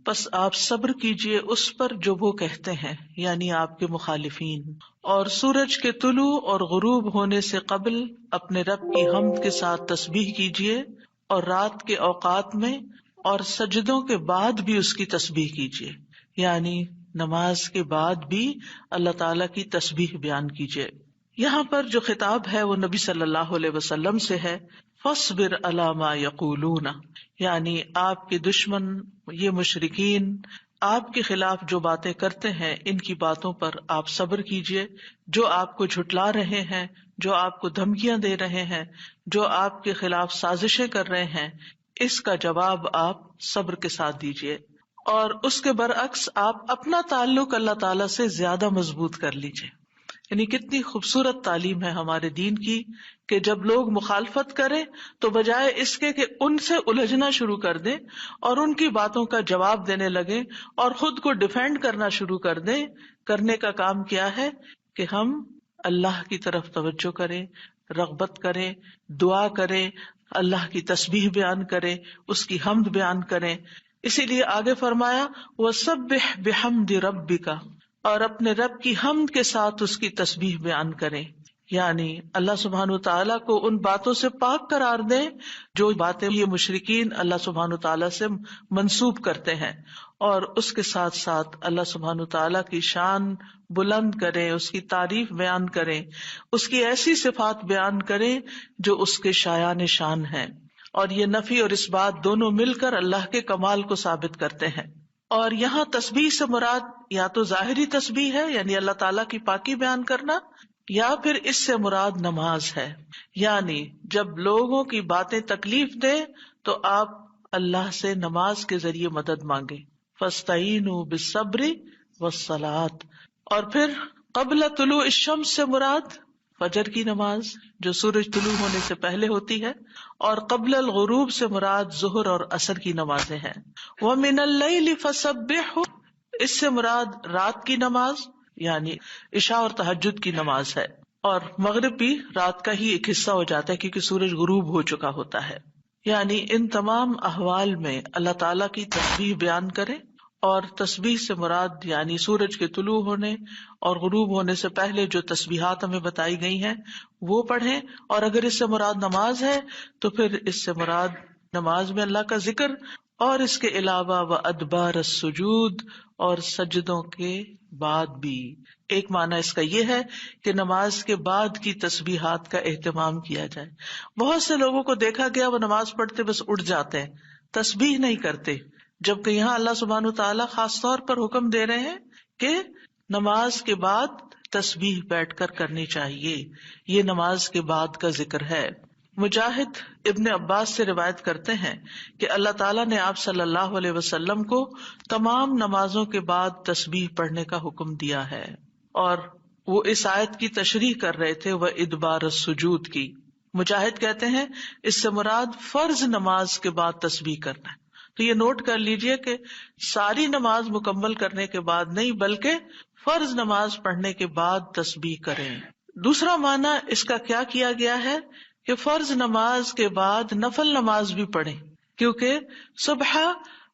پس آپ صبر کیجئے اس پر جو وہ کہتے ہیں، یعنی آپ کے مخالفین، اور سورج کے طلوع اور غروب ہونے سے قبل اپنے رب کی حمد کے ساتھ تسبیح کیجئے، اور رات کے اوقات میں اور سجدوں کے بعد بھی اس کی تسبیح کیجئے، یعنی نماز کے بعد بھی اللہ تعالی کی تسبیح بیان کیجئے۔ یہاں پر جو خطاب ہے وہ نبی صلی اللہ علیہ وسلم سے ہے، فاصبر علی ما یقولون، یعنی آپ کے دشمن یہ مشرکین آپ کے خلاف جو باتیں کرتے ہیں ان کی باتوں پر آپ صبر کیجئے، جو آپ کو جھٹلا رہے ہیں، جو آپ کو دھمکیاں دے رہے ہیں، جو آپ کے خلاف سازشیں کر رہے ہیں، اس کا جواب آپ صبر کے ساتھ دیجئے، اور اس کے برعکس آپ اپنا تعلق اللہ تعالی سے زیادہ مضبوط کر لیجئے۔ یعنی کتنی خوبصورت تعلیم ہے ہمارے دین کی کہ جب لوگ مخالفت کریں تو بجائے اس کے کہ ان سے الجھنا شروع کر دیں اور ان کی باتوں کا جواب دینے لگیں اور خود کو ڈیفینڈ کرنا شروع کر دیں، کرنے کا کام کیا ہے کہ ہم اللہ کی طرف توجہ کریں، رغبت کریں، دعا کریں، اللہ کی تسبیح بیان کریں، اس کی حمد بیان کریں۔ اسی لیے آگے فرمایا وَسَبِّحْ بِحَمْدِ رَبِّكَ، اور اپنے رب کی حمد کے ساتھ اس کی تسبیح بیان کریں، یعنی اللہ سبحانہ وتعالیٰ کو ان باتوں سے پاک قرار دیں جو باتیں یہ مشرکین اللہ سبحانہ وتعالیٰ سے منسوب کرتے ہیں، اور اس کے ساتھ ساتھ اللہ سبحانہ وتعالیٰ کی شان بلند کریں، اس کی تعریف بیان کریں، اس کی ایسی صفات بیان کریں جو اس کے شایان شان ہیں، اور یہ نفی اور اس بات دونوں مل کر اللہ کے کمال کو ثابت کرتے ہیں۔ اور یہاں تسبیح سے مراد یا تو ظاہری تسبیح ہے یعنی اللہ تعالیٰ کی پاکی بیان کرنا، یا پھر اس سے مراد نماز ہے، یعنی جب لوگوں کی باتیں تکلیف دے تو آپ اللہ سے نماز کے ذریعے مدد مانگے، فاستعینوا بالصبر والصلاۃ۔ اور پھر قبل طلوع الشمس سے مراد فجر کی نماز جو سورج طلوع ہونے سے پہلے ہوتی ہے، اور قبل الغروب سے مراد ظہر اور عصر کی نمازیں ہیں۔ وَمِنَ اللَّيْلِ فَسَبِّحْهُ، اس سے مراد رات کی نماز یعنی عشاء اور تہجد کی نماز ہے، اور مغرب بھی رات کا ہی ایک حصہ ہو جاتا ہے کیونکہ سورج غروب ہو چکا ہوتا ہے۔ یعنی ان تمام احوال میں اللہ تعالیٰ کی تسبیح بیان کریں، اور تسبیح سے مراد یعنی سورج کے طلوع ہونے اور غروب ہونے سے پہلے جو تسبیحات ہمیں بتائی گئی ہیں وہ پڑھیں، اور اگر اس سے مراد نماز ہے تو پھر اس سے مراد نماز میں اللہ کا ذکر، اور اس کے علاوہ وَأَدْبَارَ السُّجُودِ، اور سجدوں کے بعد بھی۔ ایک معنی اس کا یہ ہے کہ نماز کے بعد کی تسبیحات کا اہتمام کیا جائے۔ بہت سے لوگوں کو دیکھا گیا وہ نماز پڑھتے بس اٹھ جاتے ہیں، تسبیح نہیں کرتے، جبکہ یہاں اللہ سبحانہ وتعالیٰ خاص طور پر حکم دے رہے ہیں کہ نماز کے بعد تسبیح بیٹھ کر کرنی چاہیے، یہ نماز کے بعد کا ذکر ہے۔ مجاہد ابن عباس سے روایت کرتے ہیں کہ اللہ تعالیٰ نے آپ صلی اللہ علیہ وسلم کو تمام نمازوں کے بعد تسبیح پڑھنے کا حکم دیا ہے، اور وہ اس آیت کی تشریح کر رہے تھے وہ ادبار السجود کی۔ مجاہد کہتے ہیں اس سے مراد فرض نماز کے بعد تسبیح کرنا ہے، تو یہ نوٹ کر لیجئے کہ ساری نماز مکمل کرنے کے بعد نہیں بلکہ فرض نماز پڑھنے کے بعد تسبیح کریں۔ دوسرا معنی اس کا کیا کیا گیا ہے کہ فرض نماز کے بعد نفل نماز بھی پڑھیں، کیونکہ صبح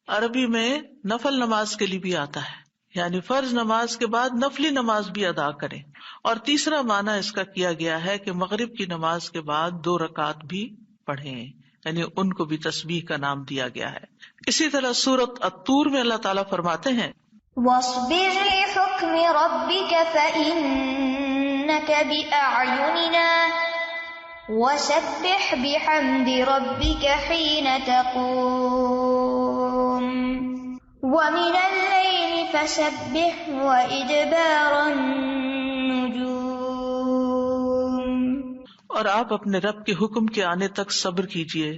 عربی میں نفل نماز کے لیے بھی آتا ہے، یعنی فرض نماز کے بعد نفلی نماز بھی ادا کریں۔ اور تیسرا معنی اس کا کیا گیا ہے کہ مغرب کی نماز کے بعد 2 رکعت بھی پڑھیں، یعنی ان کو بھی تسبیح کا نام دیا گیا ہے۔ اسی طرح سورۃ الطور میں اللہ تعالیٰ فرماتے ہیں وَاصْبِرْ لِحُكْمِ رَبِّكَ فَإِنَّكَ بِأَعْيُنِنَا وَسَبِّحْ بِحَمْدِ رَبِّكَ حِينَ تَقُومُ وَمِنَ اللَّيْلِ فَسَبِّحْهُ وَإِدْبَارَ النُّجُومِ۔ اور آپ اپنے رب کے حکم کے آنے تک صبر کیجئے،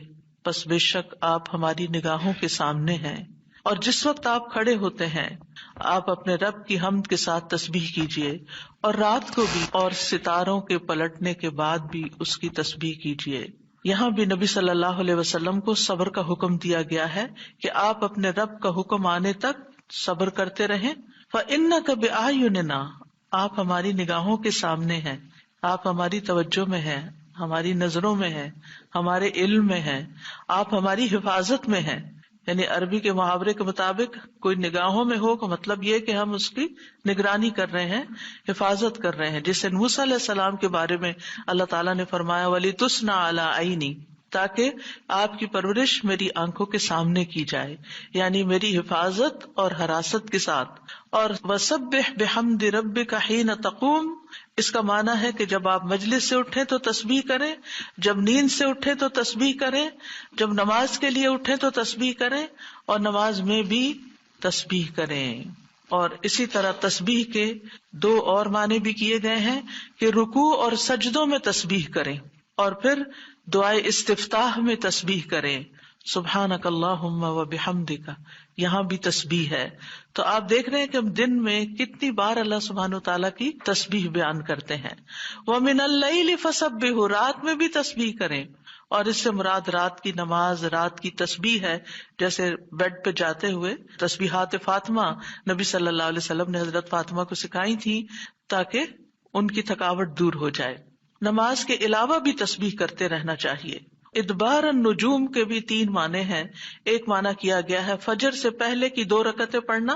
پس بے شک آپ ہماری نگاہوں کے سامنے ہیں، اور جس وقت آپ کھڑے ہوتے ہیں آپ اپنے رب کی حمد کے ساتھ تسبیح کیجئے، اور رات کو بھی اور ستاروں کے پلٹنے کے بعد بھی اس کی تسبیح کیجئے۔ یہاں بھی نبی صلی اللہ علیہ وسلم کو صبر کا حکم دیا گیا ہے کہ آپ اپنے رب کا حکم آنے تک صبر کرتے رہیں۔ فَإِنَّكَ بِأَعْيُنِنَا، آپ ہماری نگاہوں کے سامنے ہیں، آپ ہماری توجہ میں ہیں، ہماری نظروں میں ہیں، ہمارے علم میں ہیں، آپ ہماری حفاظت میں ہیں، یعنی عربی کے محاورے کے مطابق کوئی نگاہوں میں ہو کا مطلب یہ کہ ہم اس کی نگرانی کر رہے ہیں، حفاظت کر رہے ہیں. جیسے موسیٰ علیہ السلام کے بارے میں اللہ تعالیٰ نے فرمایا وَلِتُصْنَعَ عَلَىٰ عَيْنِي، تاکہ آپ کی پرورش میری آنکھوں کے سامنے کی جائے، یعنی میری حفاظت اور حراست کے ساتھ. اور وَسَبِّحْ بِحَمْدِ رَبِّكَ حِينَ تَقُومُ، اس کا معنی ہے کہ جب آپ مجلس سے اٹھیں تو تسبیح کریں، جب نیند سے اٹھیں تو تسبیح کریں، جب نماز کے لیے اٹھیں تو تسبیح کریں، اور نماز میں بھی تسبیح کریں. اور اسی طرح تسبیح کے دو اور معنی بھی کیے گئے ہیں کہ رکوع اور سجدوں میں تسبیح کریں، اور پھر دعائے استفتاح میں تسبیح کریں، سبحانک اللہم و بحمدک، یہاں بھی تسبیح ہے. تو آپ دیکھ رہے ہیں کہ ہم دن میں کتنی بار اللہ سبحانہ و تعالیٰ کی تسبیح بیان کرتے ہیں. وَمِنَ اللَّيْلِ فَسَبِّحْ، رات میں بھی تسبیح کریں، اور اس سے مراد رات کی نماز، رات کی تسبیح ہے. جیسے بیڈ پہ جاتے ہوئے تسبیحات فاطمہ نبی صلی اللہ علیہ وسلم نے حضرت فاطمہ کو سکھائی تھی تاکہ ان کی تھکاوٹ دور ہو جائے. نماز کے علاوہ بھی تسبیح کرتے رہنا چاہیے. ادبار النجوم کے بھی 3 معنی ہیں. ایک معنی کیا گیا ہے فجر سے پہلے کی 2 رکعتیں پڑھنا.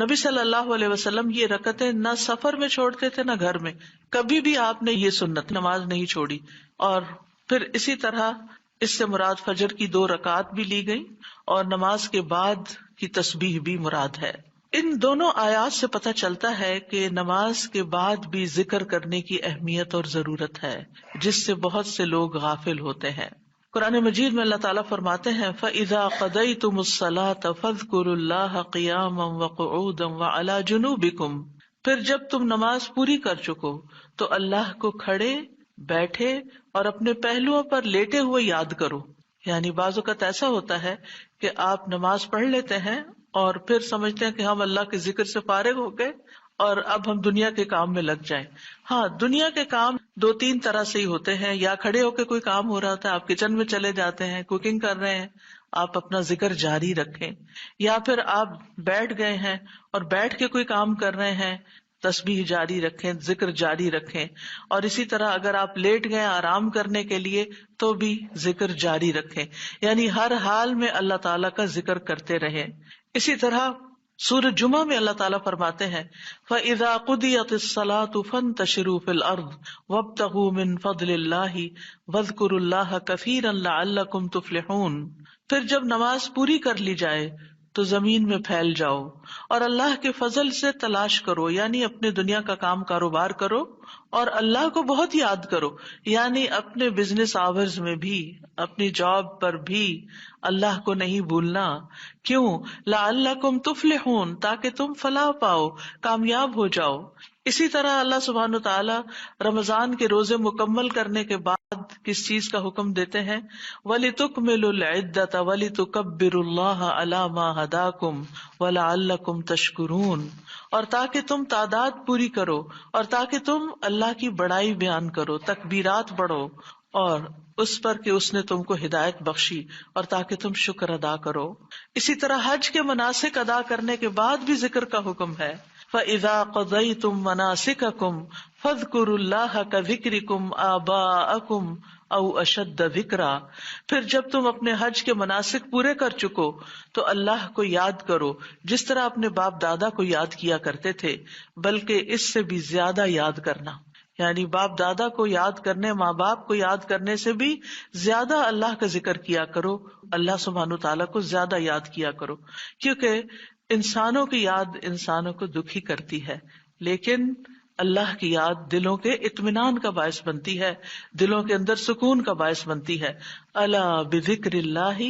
نبی صلی اللہ علیہ وسلم یہ رکعتیں نہ سفر میں چھوڑتے تھے نہ گھر میں، کبھی بھی آپ نے یہ سنت نماز نہیں چھوڑی. اور پھر اسی طرح اس سے مراد فجر کی 2 رکعات بھی لی گئی، اور نماز کے بعد کی تسبیح بھی مراد ہے. ان دونوں آیات سے پتہ چلتا ہے کہ نماز کے بعد بھی ذکر کرنے کی اہمیت اور ضرورت ہے، جس سے بہت سے لوگ غافل ہوتے ہیں. قرآن مجید میں اللہ تعالیٰ فرماتے ہیں فَإِذَا قَضَيْتُمُ الصَّلَاةَ فَاذْكُرُوا اللَّهَ قِيَامًا وَقُعُودًا وَعَلَى جُنُوبِكُمْ، پھر جب تم نماز پوری کر چکو تو اللہ کو کھڑے، بیٹھے اور اپنے پہلوؤں پر لیٹے ہوئے یاد کرو. یعنی بعض اوقات ایسا ہوتا ہے کہ آپ نماز پڑھ لیتے ہیں اور پھر سمجھتے ہیں کہ ہم اللہ کے ذکر سے فارغ ہو گئے اور اب ہم دنیا کے کام میں لگ جائیں. ہاں، دنیا کے کام 2-3 طرح سے ہی ہوتے ہیں. یا کھڑے ہو کے کوئی کام ہو رہا تھا، آپ کچن میں چلے جاتے ہیں، کوکنگ کر رہے ہیں، آپ اپنا ذکر جاری رکھیں. یا پھر آپ بیٹھ گئے ہیں اور بیٹھ کے کوئی کام کر رہے ہیں، تسبیح جاری رکھیں، ذکر جاری رکھیں. اور اسی طرح اگر آپ لیٹ گئے آرام کرنے کے لیے تو بھی ذکر جاری رکھیں. یعنی ہر حال میں اللہ تعالیٰ کا ذکر کرتے رہیں. اسی طرح سورہ جمعہ میں اللہ تعالیٰ فرماتے ہیں فَإِذَا قُضِيَتِ الصَّلَاةُ فَانتَشِرُوا فِي الْأَرْضِ وَابْتَغُوا مِن فَضْلِ اللَّهِ وَاذْكُرُوا اللَّهَ كَثِيرًا لَعَلَّكُمْ تُفْلِحُونَ. پھر جب نماز پوری کر لی جائے تو زمین میں پھیل جاؤ اور اللہ کے فضل سے تلاش کرو، یعنی اپنے دنیا کا کام کاروبار کرو اور اللہ کو بہت یاد کرو. یعنی اپنے بزنس آورز میں بھی، اپنی جاب پر بھی اللہ کو نہیں بھولنا. کیوں؟ لعلکم تفلحون، تاکہ تم فلاح پاؤ، کامیاب ہو جاؤ. اسی طرح اللہ سبحانہ تعالیٰ رمضان کے روزے مکمل کرنے کے بعد کس چیز کا حکم دیتے ہیں؟ وَلِتُكْمِلُوا الْعِدَّةَ وَلِتُكَبِّرُوا اللَّهَ عَلَىٰ مَا هَدَاكُمْ وَلَعَلَّكُمْ تَشْكُرُونَ. اور تاکہ تم تعداد پوری کرو، اور تاکہ تم اللہ کی بڑائی بیان کرو، تکبیرات پڑھو، اور اس پر کہ اس نے تم کو ہدایت بخشی، اور تاکہ تم شکر ادا کرو. اسی طرح حج کے مناسک ادا کرنے کے بعد بھی ذکر کا حکم ہے. فَإِذَا قَضَيْتُم مَّنَاسِكَكُمْ فَاذْكُرُوا اللَّهَ كَذِكْرِكُمْ آبَاءَكُمْ أَوْ أَشَدَّ ذِكْرًا. پھر جب تم اپنے حج کے مناسک پورے کر چکو تو اللہ کو یاد کرو جس طرح اپنے باپ دادا کو یاد کیا کرتے تھے، بلکہ اس سے بھی زیادہ یاد کرنا. یعنی باپ دادا کو یاد کرنے، ماں باپ کو یاد کرنے سے بھی زیادہ اللہ کا ذکر کیا کرو، اللہ سبحانہ تعالیٰ کو زیادہ یاد کیا کرو. کیونکہ انسانوں کی یاد انسانوں کو دکھی کرتی ہے، لیکن اللہ کی یاد دلوں کے اطمینان کا باعث بنتی ہے، دلوں کے اندر سکون کا باعث بنتی ہے. الا بذکر اللہ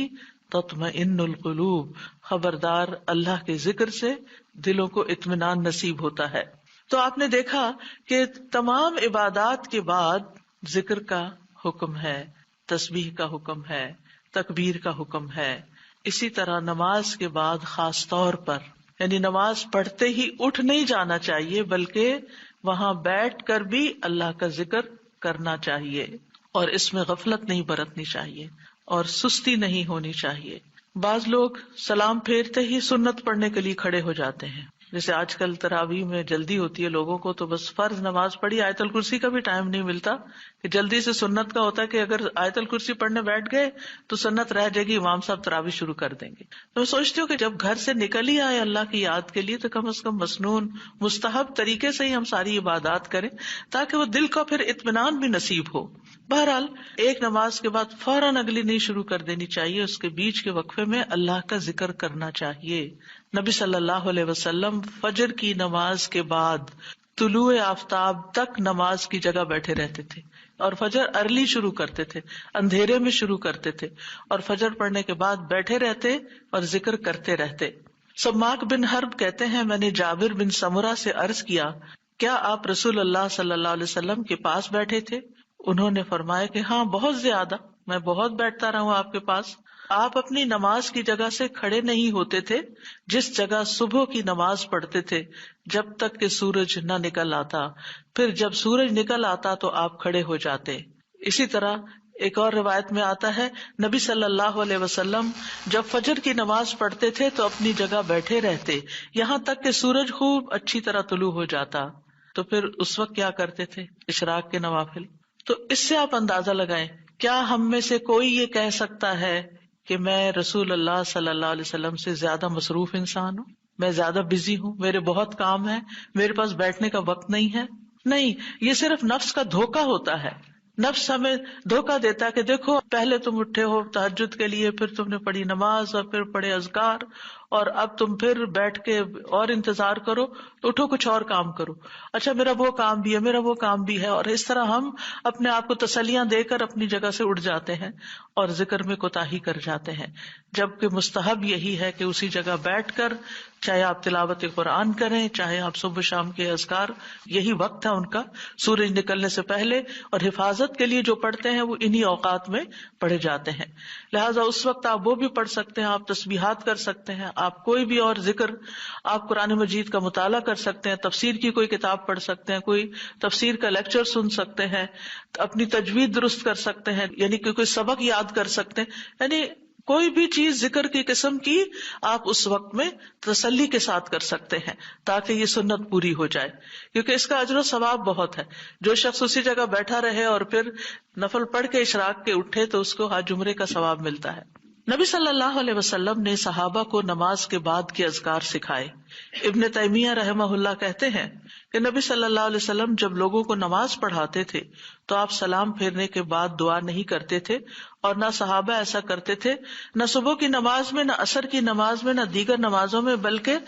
تطمئن القلوب، خبردار اللہ کے ذکر سے دلوں کو اطمینان نصیب ہوتا ہے. تو آپ نے دیکھا کہ تمام عبادات کے بعد ذکر کا حکم ہے، تسبیح کا حکم ہے، تکبیر کا حکم ہے. اسی طرح نماز کے بعد خاص طور پر، یعنی نماز پڑھتے ہی اٹھ نہیں جانا چاہیے، بلکہ وہاں بیٹھ کر بھی اللہ کا ذکر کرنا چاہیے، اور اس میں غفلت نہیں برتنی چاہیے اور سستی نہیں ہونی چاہیے. بعض لوگ سلام پھیرتے ہی سنت پڑھنے کے لیے کھڑے ہو جاتے ہیں، جیسے آج کل تراویح میں جلدی ہوتی ہے لوگوں کو، تو بس فرض نماز پڑھی، آیت الکرسی کا بھی ٹائم نہیں ملتا کہ جلدی سے. سنت کا ہوتا ہے کہ اگر آیت الکرسی پڑھنے بیٹھ گئے تو سنت رہ جائے گی، امام صاحب تراویح شروع کر دیں گے. تو میں سوچتی ہوں کہ جب گھر سے نکل ہی آئے اللہ کی یاد کے لیے، تو کم از کم مسنون مستحب طریقے سے ہی ہم ساری عبادات کریں تاکہ وہ دل کو پھر اطمینان بھی نصیب ہو. بہرحال ایک نماز کے بعد فوراً اگلی نہیں شروع کر دینی چاہیے، اس کے بیچ کے وقفے میں اللہ کا ذکر کرنا چاہیے. نبی صلی اللہ علیہ وسلم فجر کی نماز کے بعد طلوع آفتاب تک نماز کی جگہ بیٹھے رہتے تھے، اور فجر ارلی شروع کرتے تھے، اندھیرے میں شروع کرتے تھے، اور فجر پڑھنے کے بعد بیٹھے رہتے اور ذکر کرتے رہتے. سماک بن حرب کہتے ہیں، میں نے جابر بن سمرہ سے عرض کیا، کیا آپ رسول اللہ صلی اللہ علیہ وسلم کے پاس بیٹھے تھے؟ انہوں نے فرمایا کہ ہاں، بہت زیادہ، میں بہت بیٹھتا رہا ہوں آپ کے پاس. آپ اپنی نماز کی جگہ سے کھڑے نہیں ہوتے تھے جس جگہ صبح کی نماز پڑھتے تھے جب تک کہ سورج نہ نکل آتا، پھر جب سورج نکل آتا تو آپ کھڑے ہو جاتے. اسی طرح ایک اور روایت میں آتا ہے، نبی صلی اللہ علیہ وسلم جب فجر کی نماز پڑھتے تھے تو اپنی جگہ بیٹھے رہتے یہاں تک کہ سورج خوب اچھی طرح طلوع ہو جاتا. تو پھر اس وقت کیا کرتے تھے؟ اشراق کے نوافل. تو اس سے آپ اندازہ لگائیں، کیا ہم میں سے کوئی یہ کہہ سکتا ہے کہ میں رسول اللہ صلی اللہ علیہ وسلم سے زیادہ مصروف انسان ہوں، میں زیادہ بزی ہوں، میرے بہت کام ہے، میرے پاس بیٹھنے کا وقت نہیں ہے؟ نہیں، یہ صرف نفس کا دھوکہ ہوتا ہے. نفس ہمیں دھوکہ دیتا ہے کہ دیکھو، پہلے تم اٹھے ہو تہجد کے لیے، پھر تم نے پڑھی نماز اور پھر پڑھے اذکار، اور اب تم پھر بیٹھ کے اور انتظار کرو، اٹھو کچھ اور کام کرو. اچھا میرا وہ کام بھی ہے، میرا وہ کام بھی ہے. اور اس طرح ہم اپنے آپ کو تسلیاں دے کر اپنی جگہ سے اٹھ جاتے ہیں اور ذکر میں کوتاہی کر جاتے ہیں، جبکہ مستحب یہی ہے کہ اسی جگہ بیٹھ کر چاہے آپ تلاوت قرآن کریں، چاہے آپ صبح شام کے اذکار، یہی وقت ہے ان کا سورج نکلنے سے پہلے، اور حفاظت کے لیے جو پڑھتے ہیں وہ انہی اوقات میں پڑھے جاتے ہیں. لہٰذا اس وقت آپ وہ بھی پڑھ سکتے ہیں، آپ تسبیحات کر سکتے ہیں، آپ کوئی بھی اور ذکر، آپ قرآن مجید کا مطالعہ کر سکتے ہیں، تفسیر کی کوئی کتاب پڑھ سکتے ہیں، کوئی تفسیر کا لیکچر سن سکتے ہیں، اپنی تجوید درست کر سکتے ہیں، یعنی کہ کوئی سبق یاد کر سکتے ہیں. یعنی کوئی بھی چیز ذکر کی قسم کی آپ اس وقت میں تسلی کے ساتھ کر سکتے ہیں تاکہ یہ سنت پوری ہو جائے، کیونکہ اس کا اجر و ثواب بہت ہے. جو شخص اسی جگہ بیٹھا رہے اور پھر نفل پڑھ کے اشراق کے اٹھے تو اس کو حج عمرے کا ثواب ملتا ہے. نبی صلی اللہ علیہ وسلم نے صحابہ کو نماز کے بعد کے اذکار سکھائے. ابن تیمیہ رحمہ اللہ کہتے ہیں کہ نبی صلی اللہ علیہ وسلم جب لوگوں کو نماز پڑھاتے تھے تو آپ سلام پھیرنے کے بعد دعا نہیں کرتے تھے، اور نہ صحابہ ایسا کرتے تھے، نہ صبح کی نماز میں، نہ عصر کی نماز میں، نہ دیگر نمازوں میں، بلکہ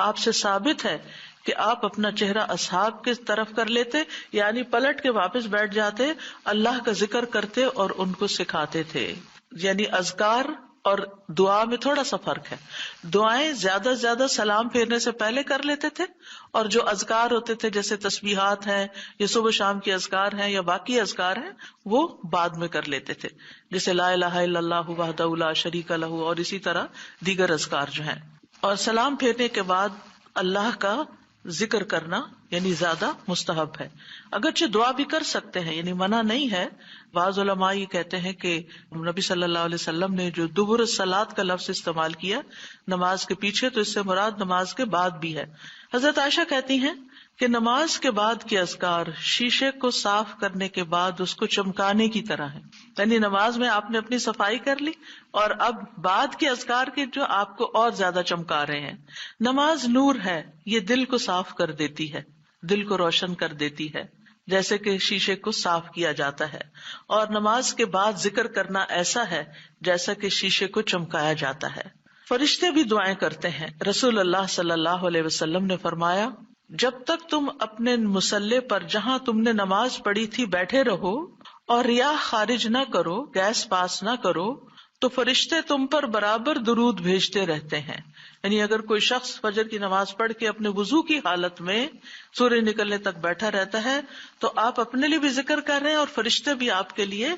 آپ سے ثابت ہے کہ آپ اپنا چہرہ اصحاب کی طرف کر لیتے، یعنی پلٹ کے واپس بیٹھ جاتے، اللہ کا ذکر کرتے اور ان کو سکھاتے تھے. یعنی اذکار اور دعا میں تھوڑا سا فرق ہے. دعائیں زیادہ سے زیادہ سلام پھیرنے سے پہلے کر لیتے تھے، اور جو اذکار ہوتے تھے جیسے تسبیحات ہیں یا صبح شام کے اذکار ہیں یا باقی اذکار ہیں وہ بعد میں کر لیتے تھے، جیسے لا الہ الا اللہ وحدہ لا شریک لہ، اور اسی طرح دیگر اذکار جو ہیں. اور سلام پھیرنے کے بعد اللہ کا ذکر کرنا یعنی زیادہ مستحب ہے. اگرچہ دعا بھی کر سکتے ہیں، یعنی منع نہیں ہے. بعض علماء یہ کہتے ہیں کہ نبی صلی اللہ علیہ وسلم نے جو دبر الصلاۃ کا لفظ استعمال کیا نماز کے پیچھے، تو اس سے مراد نماز کے بعد بھی ہے. حضرت عائشہ کہتی ہیں کہ نماز کے بعد کے اذکار شیشے کو صاف کرنے کے بعد اس کو چمکانے کی طرح ہے. یعنی نماز میں آپ نے اپنی صفائی کر لی اور اب بعد کے اذکار کے جو آپ کو اور زیادہ چمکا رہے ہیں. نماز نور ہے، یہ دل کو صاف کر دیتی ہے، دل کو روشن کر دیتی ہے، جیسے کہ شیشے کو صاف کیا جاتا ہے. اور نماز کے بعد ذکر کرنا ایسا ہے جیسا کہ شیشے کو چمکایا جاتا ہے. فرشتے بھی دعائیں کرتے ہیں. رسول اللہ صلی اللہ علیہ وسلم نے فرمایا، جب تک تم اپنے مصلے پر جہاں تم نے نماز پڑھی تھی بیٹھے رہو اور ریاح خارج نہ کرو، گیس پاس نہ کرو، تو فرشتے تم پر برابر درود بھیجتے رہتے ہیں. یعنی اگر کوئی شخص فجر کی نماز پڑھ کے اپنے وضو کی حالت میں سورج نکلنے تک بیٹھا رہتا ہے تو آپ اپنے لیے بھی ذکر کر رہے ہیں اور فرشتے بھی آپ کے لیے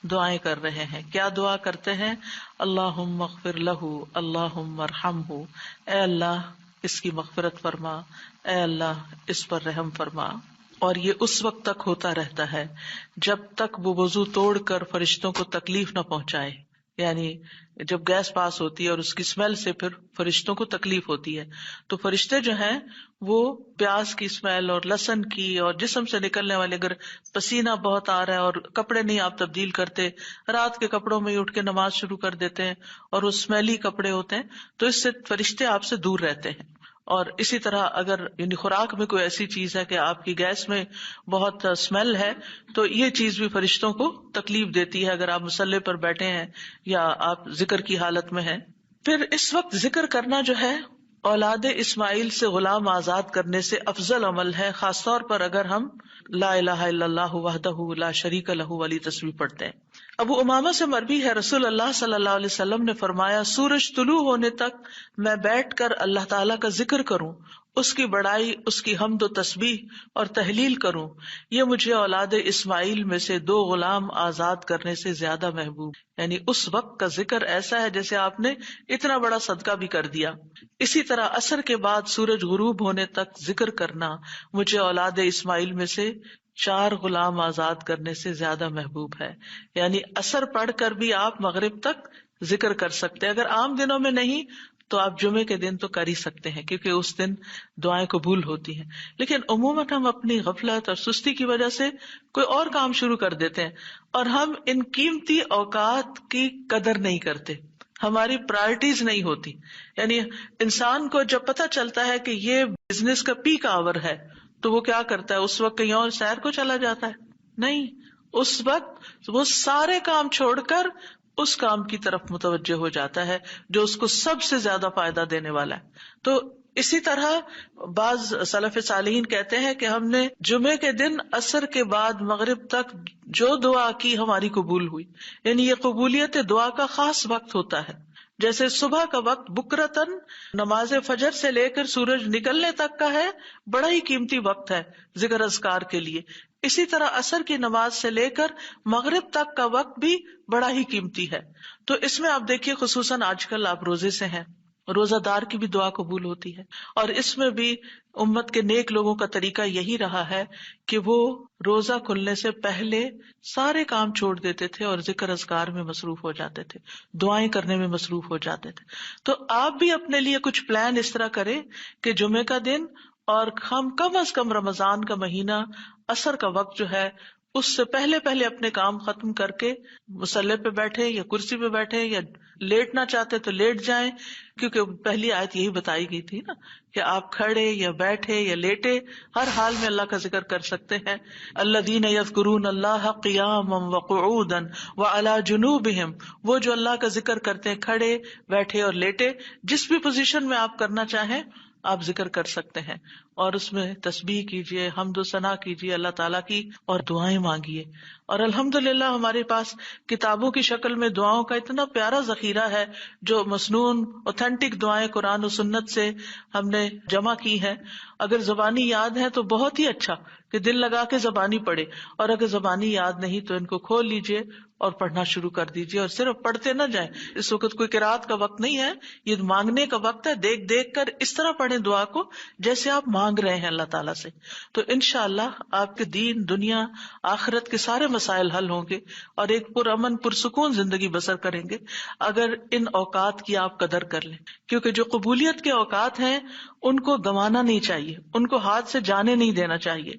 دعائیں کر رہے ہیں. کیا دعا کرتے ہیں؟ اللہم اغفر لہ، اللہم ارحمہ، اے اللہ اس کی مغفرت فرما، اے اللہ اس پر رحم فرما. اور یہ اس وقت تک ہوتا رہتا ہے جب تک وہ وضو توڑ کر فرشتوں کو تکلیف نہ پہنچائے. یعنی جب گیس پاس ہوتی ہے اور اس کی اسمیل سے پھر فرشتوں کو تکلیف ہوتی ہے، تو فرشتے جو ہیں وہ پیاز کی اسمیل اور لہسن کی اور جسم سے نکلنے والے، اگر پسینہ بہت آ رہا ہے اور کپڑے نہیں آپ تبدیل کرتے، رات کے کپڑوں میں ہی اٹھ کے نماز شروع کر دیتے ہیں اور وہ اسمیلی کپڑے ہوتے ہیں، تو اس سے فرشتے آپ سے دور رہتے ہیں. اور اسی طرح اگر یعنی خوراک میں کوئی ایسی چیز ہے کہ آپ کی گیس میں بہت اسمیل ہے، تو یہ چیز بھی فرشتوں کو تکلیف دیتی ہے اگر آپ مصلی پر بیٹھے ہیں یا آپ ذکر کی حالت میں ہیں. پھر اس وقت ذکر کرنا جو ہے اولاد اسماعیل سے غلام آزاد کرنے سے افضل عمل ہے، خاص طور پر اگر ہم لا الہ الا اللہ وحدہ لا شریک لہ والی تسبیح پڑھتے ہیں. ابو امامہ سے مروی ہے، رسول اللہ صلی اللہ علیہ وسلم نے فرمایا، سورج طلوع ہونے تک میں بیٹھ کر اللہ تعالیٰ کا ذکر کروں، اس کی بڑائی، اس کی حمد و تسبیح اور تحلیل کروں، یہ مجھے اولاد اسماعیل میں سے 2 غلام آزاد کرنے سے زیادہ محبوب. یعنی اس وقت کا ذکر ایسا ہے جیسے آپ نے اتنا بڑا صدقہ بھی کر دیا. اسی طرح عصر کے بعد سورج غروب ہونے تک ذکر کرنا مجھے اولاد اسماعیل میں سے 4 غلام آزاد کرنے سے زیادہ محبوب ہے. یعنی عصر پڑھ کر بھی آپ مغرب تک ذکر کر سکتے ہیں. اگر عام دنوں میں نہیں تو آپ جمعے کے دن تو کر ہی سکتے ہیں، کیونکہ اس دن دعائیں قبول ہوتی ہیں. لیکن عموماً ہم اپنی غفلت اور سستی کی وجہ سے کوئی اور کام شروع کر دیتے ہیں اور ہم ان قیمتی اوقات کی قدر نہیں کرتے، ہماری پرائرٹیز نہیں ہوتی. یعنی انسان کو جب پتہ چلتا ہے کہ یہ بزنس کا پیک آور ہے تو وہ کیا کرتا ہے، اس وقت کہیں اور سیر کو چلا جاتا ہے؟ نہیں، اس وقت وہ سارے کام چھوڑ کر اس کام کی طرف متوجہ ہو جاتا ہے جو اس کو سب سے زیادہ فائدہ دینے والا ہے. تو اسی طرح بعض سلف صالحین کہتے ہیں کہ ہم نے جمعے کے دن عصر کے بعد مغرب تک جو دعا کی ہماری قبول ہوئی. یعنی یہ قبولیت دعا کا خاص وقت ہوتا ہے. جیسے صبح کا وقت بکرتن نماز فجر سے لے کر سورج نکلنے تک کا ہے، بڑا ہی قیمتی وقت ہے ذکر اذکار کے لیے. اسی طرح عصر کی نماز سے لے کر مغرب تک کا وقت بھی بڑا ہی قیمتی ہے. تو اس میں آپ دیکھیے خصوصاً آج کل آپ روزے سے ہیں، روزہ دار کی بھی دعا قبول ہوتی ہے. اور اس میں بھی امت کے نیک لوگوں کا طریقہ یہی رہا ہے کہ وہ روزہ کھلنے سے پہلے سارے کام چھوڑ دیتے تھے اور ذکر اذکار میں مصروف ہو جاتے تھے، دعائیں کرنے میں مصروف ہو جاتے تھے. تو آپ بھی اپنے لیے کچھ پلان اس طرح کریں کہ جمعے کا دن اور ہم کم از کم رمضان کا مہینہ عصر کا وقت جو ہے اس سے پہلے اپنے کام ختم کر کے مصلی پہ بیٹھے یا کرسی پہ بیٹھے یا لیٹنا چاہتے تو لیٹ جائیں، کیونکہ پہلی آیت یہی بتائی گئی تھی نا کہ آپ کھڑے یا بیٹھے یا لیٹے ہر حال میں اللہ کا ذکر کر سکتے ہیں. الذین یذکرون اللہ قیاما وقعودا وعلی جنوبہم، وہ جو اللہ کا ذکر کرتے ہیں کھڑے، بیٹھے اور لیٹے، جس بھی پوزیشن میں آپ کرنا چاہیں آپ ذکر کر سکتے ہیں. اور اس میں تسبیح کیجیے، حمد و ثنا کیجیے اللہ تعالیٰ کی اور دعائیں مانگیے. اور الحمدللہ ہمارے پاس کتابوں کی شکل میں دعاؤں کا اتنا پیارا ذخیرہ ہے جو مسنون اوتھینٹک دعائیں قرآن و سنت سے ہم نے جمع کی ہیں. اگر زبانی یاد ہے تو بہت ہی اچھا کہ دل لگا کے زبانی پڑھے، اور اگر زبانی یاد نہیں تو ان کو کھول لیجیے اور پڑھنا شروع کر دیجیے. اور صرف پڑھتے نہ جائیں، اس وقت کوئی قرات کا وقت نہیں ہے، یہ مانگنے کا وقت ہے. دیکھ دیکھ کر اس طرح پڑھیں دعا کو جیسے آپ مانگ رہے ہیں اللہ تعالیٰ سے. تو انشاءاللہ آپ کے دین، دنیا، آخرت کے سارے مسائل حل ہوں گے اور ایک پرامن پرسکون زندگی بسر کریں گے اگر ان اوقات کی آپ قدر کر لیں. کیونکہ جو قبولیت کے اوقات ہیں ان کو گنوانا نہیں چاہیے، ان کو ہاتھ سے جانے نہیں دینا چاہیے.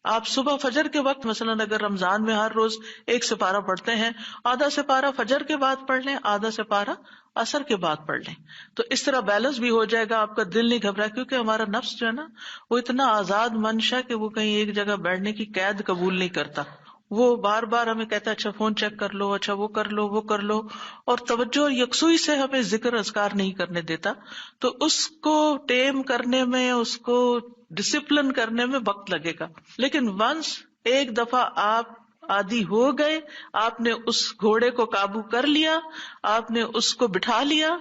آپ صبح فجر کے وقت مثلا اگر رمضان میں ہر روز 1 سپارہ پڑھتے ہیں، آدھا سپارہ فجر کے بعد پڑھ لیں، آدھا سپارہ عصر کے بعد پڑھ لیں. تو اس طرح بیلنس بھی ہو جائے گا، آپ کا دل نہیں گھبرا. کیونکہ ہمارا نفس جو ہے نا وہ اتنا آزاد منشا کہ وہ کہیں ایک جگہ بیٹھنے کی قید قبول نہیں کرتا. وہ بار بار ہمیں کہتا ہے اچھا فون چیک کر لو، اچھا وہ کر لو، وہ کر لو، اور توجہ اور یکسوئی سے ہمیں ذکر اذکار نہیں کرنے دیتا. تو اس کو ٹیم کرنے میں، اس کو ڈسپلن کرنے میں وقت لگے گا. لیکن ونس ایک دفعہ آپ عادی ہو گئے، آپ نے اس گھوڑے کو قابو کر لیا، آپ نے اس کو بٹھا لیا.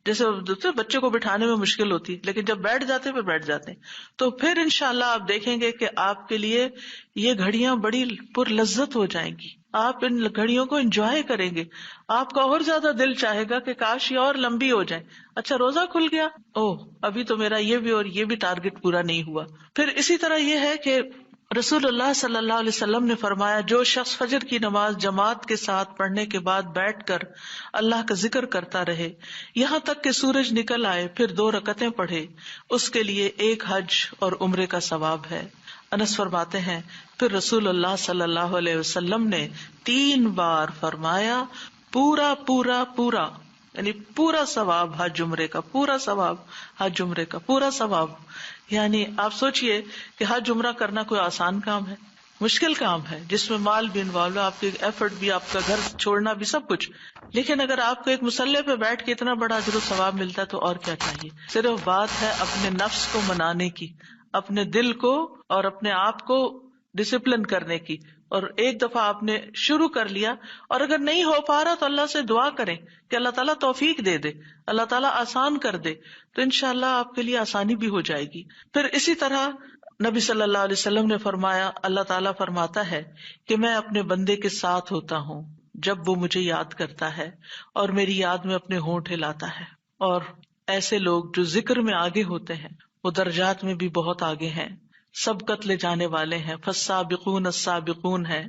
جیسے بچے کو بٹھانے میں مشکل ہوتی ہے لیکن جب بیٹھ جاتے پھر بیٹھ جاتے ہیں. تو پھر انشاءاللہ آپ دیکھیں گے کہ آپ کے لیے یہ گھڑیاں بڑی پر لذت ہو جائیں گی. آپ ان گھڑیوں کو انجوائے کریں گے. آپ کا اور زیادہ دل چاہے گا کہ کاش یہ اور لمبی ہو جائے. اچھا روزہ کھل گیا، ابھی تو میرا یہ بھی اور یہ بھی ٹارگٹ پورا نہیں ہوا. پھر اسی طرح یہ ہے کہ رسول اللہ صلی اللہ علیہ وسلم نے فرمایا، جو شخص فجر کی نماز جماعت کے ساتھ پڑھنے کے بعد بیٹھ کر اللہ کا ذکر کرتا رہے یہاں تک کہ سورج نکل آئے، پھر 2 رکعتیں پڑھے، اس کے لیے 1 حج اور عمرے کا ثواب ہے۔ انس فرماتے ہیں، پھر رسول اللہ صلی اللہ علیہ وسلم نے 3 بار فرمایا، پورا پورا پورا، یعنی پورا ثواب حج عمرے کا، پورا ثواب حج عمرے کا، پورا ثواب۔ یعنی آپ سوچئے کہ حج عمرہ کرنا کوئی آسان کام ہے؟ مشکل کام ہے، جس میں مال بھی انوالو ہے، آپ کی ایفرٹ بھی، آپ کا گھر چھوڑنا بھی، سب کچھ۔ لیکن اگر آپ کو ایک مصلی پہ بیٹھ کے اتنا بڑا اجر و ثواب ملتا ہے تو اور کیا چاہیے۔ صرف بات ہے اپنے نفس کو منانے کی، اپنے دل کو اور اپنے آپ کو ڈسپلن کرنے کی، اور ایک دفعہ آپ نے شروع کر لیا اور اگر نہیں ہو پا رہا تو اللہ سے دعا کریں کہ اللہ تعالیٰ توفیق دے دے، اللہ تعالیٰ آسان کر دے، تو انشاءاللہ آپ کے لیے آسانی بھی ہو جائے گی۔ پھر اسی طرح نبی صلی اللہ علیہ وسلم نے فرمایا، اللہ تعالیٰ فرماتا ہے کہ میں اپنے بندے کے ساتھ ہوتا ہوں جب وہ مجھے یاد کرتا ہے اور میری یاد میں اپنے ہونٹ ہلاتا ہے۔ اور ایسے لوگ جو ذکر میں آگے ہوتے ہیں وہ درجات میں بھی بہت آگے ہیں، سبقت لے جانے والے ہیں، فالسابقون السابقون ہیں۔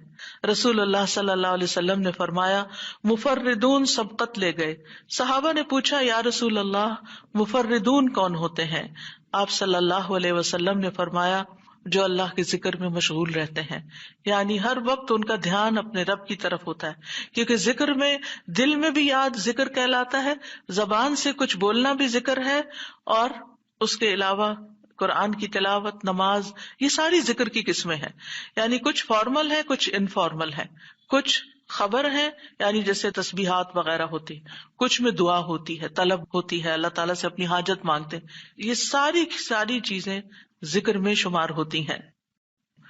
رسول اللہ صلی اللہ علیہ وسلم نے فرمایا، مفردون سبقت لے گئے۔ صحابہ نے پوچھا، یا رسول اللہ مفردون کون ہوتے ہیں؟ آپ صلی اللہ علیہ وسلم نے فرمایا، جو اللہ کے ذکر میں مشغول رہتے ہیں، یعنی ہر وقت ان کا دھیان اپنے رب کی طرف ہوتا ہے، کیونکہ ذکر میں دل میں بھی یاد ذکر کہلاتا ہے، زبان سے کچھ بولنا بھی ذکر ہے، اور اس کے علاوہ قرآن کی تلاوت، نماز، یہ ساری ذکر کی قسمیں ہیں۔ یعنی کچھ فارمل ہے، کچھ انفارمل ہے، کچھ خبر ہے یعنی جیسے تسبیحات وغیرہ ہوتی، کچھ میں دعا ہوتی ہے، طلب ہوتی ہے، اللہ تعالیٰ سے اپنی حاجت مانگتے ہیں، یہ ساری چیزیں ذکر میں شمار ہوتی ہیں۔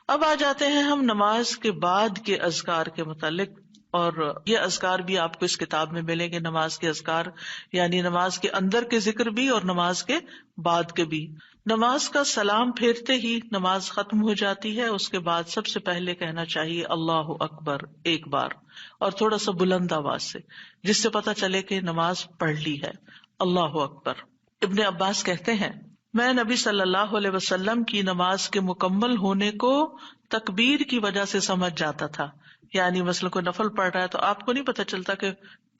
اب آ جاتے ہیں ہم نماز کے بعد کے اذکار کے متعلق، اور یہ اذکار بھی آپ کو اس کتاب میں ملیں گے، نماز کے اذکار، یعنی نماز کے اندر کے ذکر بھی اور نماز کے بعد کے بھی۔ نماز کا سلام پھیرتے ہی نماز ختم ہو جاتی ہے، اس کے بعد سب سے پہلے کہنا چاہیے اللہ اکبر 1 بار، اور تھوڑا سا بلند آواز سے، جس سے پتہ چلے کہ نماز پڑھ لی ہے، اللہ اکبر۔ ابن عباس کہتے ہیں، میں نبی صلی اللہ علیہ وسلم کی نماز کے مکمل ہونے کو تکبیر کی وجہ سے سمجھ جاتا تھا۔ یعنی مثلا کوئی نفل پڑھ رہا ہے تو آپ کو نہیں پتہ چلتا کہ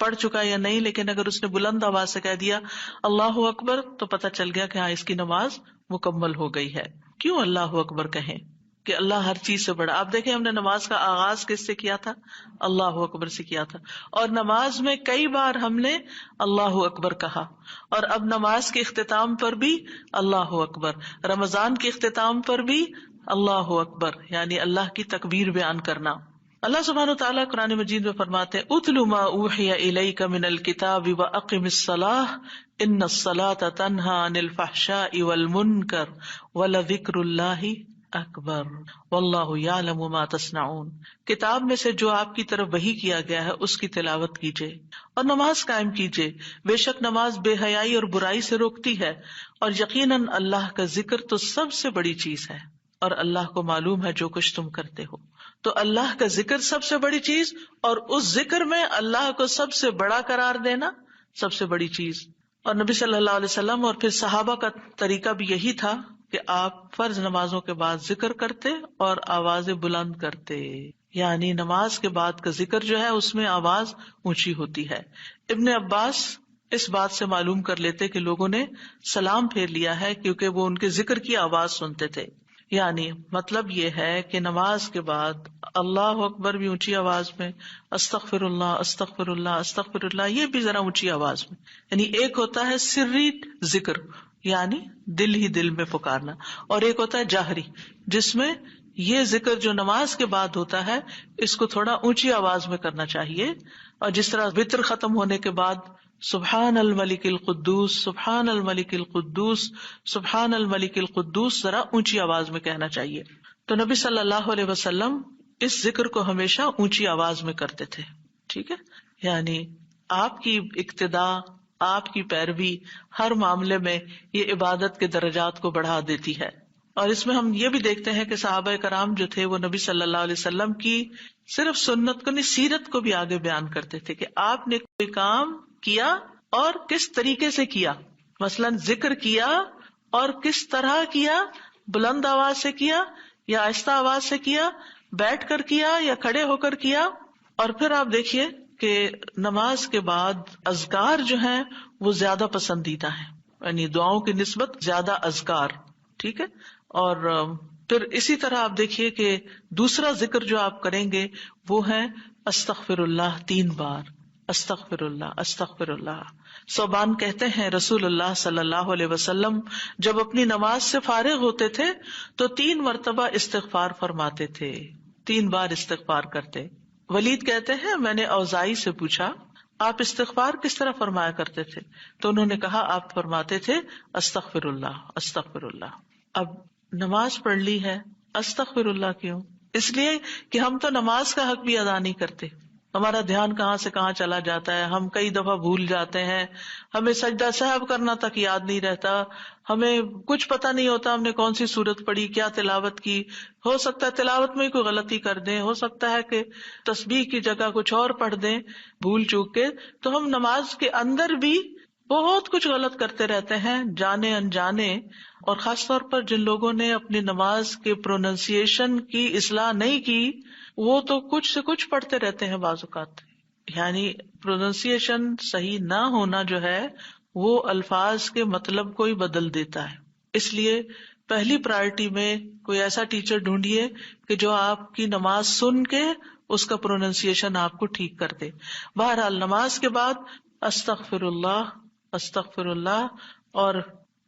پڑھ چکا یا نہیں، لیکن اگر اس نے بلند آواز سے کہہ دیا اللہ اکبر تو پتہ چل گیا کہ ہاں اس کی نماز مکمل ہو گئی ہے۔ کیوں اللہ اکبر کہیں؟ کہ اللہ ہر چیز سے بڑا۔ آپ دیکھیں، ہم نے نماز کا آغاز کس سے کیا تھا؟ اللہ اکبر سے کیا تھا، اور نماز میں کئی بار ہم نے اللہ اکبر کہا، اور اب نماز کے اختتام پر بھی اللہ اکبر، رمضان کے اختتام پر بھی اللہ اکبر، یعنی اللہ کی تکبیر بیان کرنا۔ اللہ سبحانہ وتعالیٰ قرآن مجید میں فرماتے ہیں، اتل ما اوحی الیک من الکتاب واقم الصلاۃ ان الصلاۃ تنہی عن الفحشاء والمنکر ولذکر اللہ اکبر واللہ یعلم ما تصنعون۔ کتاب میں سے جو آپ کی طرف وحی کیا گیا ہے اس کی تلاوت کیجیے اور نماز قائم کیجیے، بے شک نماز بے حیائی اور برائی سے روکتی ہے، اور یقیناً اللہ کا ذکر تو سب سے بڑی چیز ہے، اور اللہ کو معلوم ہے جو کچھ تم کرتے ہو۔ تو اللہ کا ذکر سب سے بڑی چیز، اور اس ذکر میں اللہ کو سب سے بڑا قرار دینا سب سے بڑی چیز۔ اور نبی صلی اللہ علیہ وسلم اور پھر صحابہ کا طریقہ بھی یہی تھا کہ آپ فرض نمازوں کے بعد ذکر کرتے اور آوازیں بلند کرتے، یعنی نماز کے بعد کا ذکر جو ہے اس میں آواز اونچی ہوتی ہے۔ ابن عباس اس بات سے معلوم کر لیتے کہ لوگوں نے سلام پھیر لیا ہے کیونکہ وہ ان کے ذکر کی آواز سنتے تھے۔ یعنی مطلب یہ ہے کہ نماز کے بعد اللہ اکبر بھی اونچی آواز میں، استغفر اللہ استغفر اللہ استغفر اللہ یہ بھی ذرا اونچی آواز میں، یعنی ایک ہوتا ہے سری ذکر یعنی دل ہی دل میں پکارنا، اور ایک ہوتا ہے جاہری جس میں یہ ذکر جو نماز کے بعد ہوتا ہے اس کو تھوڑا اونچی آواز میں کرنا چاہیے، اور جس طرح وتر ختم ہونے کے بعد سبحان الملک القدوس سبحان الملک القدوس سبحان الملک القدوس ذرا اونچی آواز میں کہنا چاہیے۔ تو نبی صلی اللہ علیہ وسلم اس ذکر کو ہمیشہ اونچی آواز میں کرتے تھے، ٹھیک ہے، یعنی آپ کی اقتداء، آپ کی پیروی ہر معاملے میں یہ عبادت کے درجات کو بڑھا دیتی ہے۔ اور اس میں ہم یہ بھی دیکھتے ہیں کہ صحابہ کرام جو تھے وہ نبی صلی اللہ علیہ وسلم کی صرف سنت کو نہیں، سیرت کو بھی آگے بیان کرتے تھے کہ آپ نے کوئی کام کیا اور کس طریقے سے کیا، مثلا ذکر کیا اور کس طرح کیا، بلند آواز سے کیا یا آہستہ آواز سے کیا، بیٹھ کر کیا یا کھڑے ہو کر کیا. اور پھر آپ دیکھیے کہ نماز کے بعد اذکار جو ہیں وہ زیادہ پسندیدہ ہیں، یعنی دعاؤں کی نسبت زیادہ اذکار. ٹھیک ہے. اور پھر اسی طرح آپ دیکھیے کہ دوسرا ذکر جو آپ کریں گے وہ ہے استغفر اللہ 3 بار. استغفر اللہ استغفر اللہ. ثوبان کہتے ہیں رسول اللہ صلی اللہ علیہ وسلم جب اپنی نماز سے فارغ ہوتے تھے تو 3 مرتبہ استغفار فرماتے تھے، 3 بار استغفار کرتے. ولید کہتے ہیں میں نے اوزائی سے پوچھا آپ استغفار کس طرح فرمایا کرتے تھے؟ تو انہوں نے کہا آپ فرماتے تھے استغفر اللہ استغفر اللہ. اب نماز پڑھ لی ہے، استغفر اللہ کیوں؟ اس لیے کہ ہم تو نماز کا حق بھی ادا نہیں کرتے. ہمارا دھیان کہاں سے کہاں چلا جاتا ہے، ہم کئی دفعہ بھول جاتے ہیں، ہمیں سجدہ سہو کرنا تک یاد نہیں رہتا، ہمیں کچھ پتہ نہیں ہوتا ہم نے کون سی سورت پڑھی، کیا تلاوت کی. ہو سکتا ہے تلاوت میں کوئی غلطی کر دیں، ہو سکتا ہے کہ تسبیح کی جگہ کچھ اور پڑھ دیں بھول چوک کے. تو ہم نماز کے اندر بھی بہت کچھ غلط کرتے رہتے ہیں جانے انجانے. اور خاص طور پر جن لوگوں نے اپنی نماز کے پروننسیشن کی اصلاح نہیں کی وہ تو کچھ سے کچھ پڑھتے رہتے ہیں بعض اوقات. یعنی پروننسیشن صحیح نہ ہونا جو ہے وہ الفاظ کے مطلب کو ہی بدل دیتا ہے. اس لیے پہلی پرائرٹی میں کوئی ایسا ٹیچر ڈھونڈیے کہ جو آپ کی نماز سن کے اس کا پروننسیشن آپ کو ٹھیک کر دے. بہرحال نماز کے بعد استغفر اللہ استغفر اللہ. اور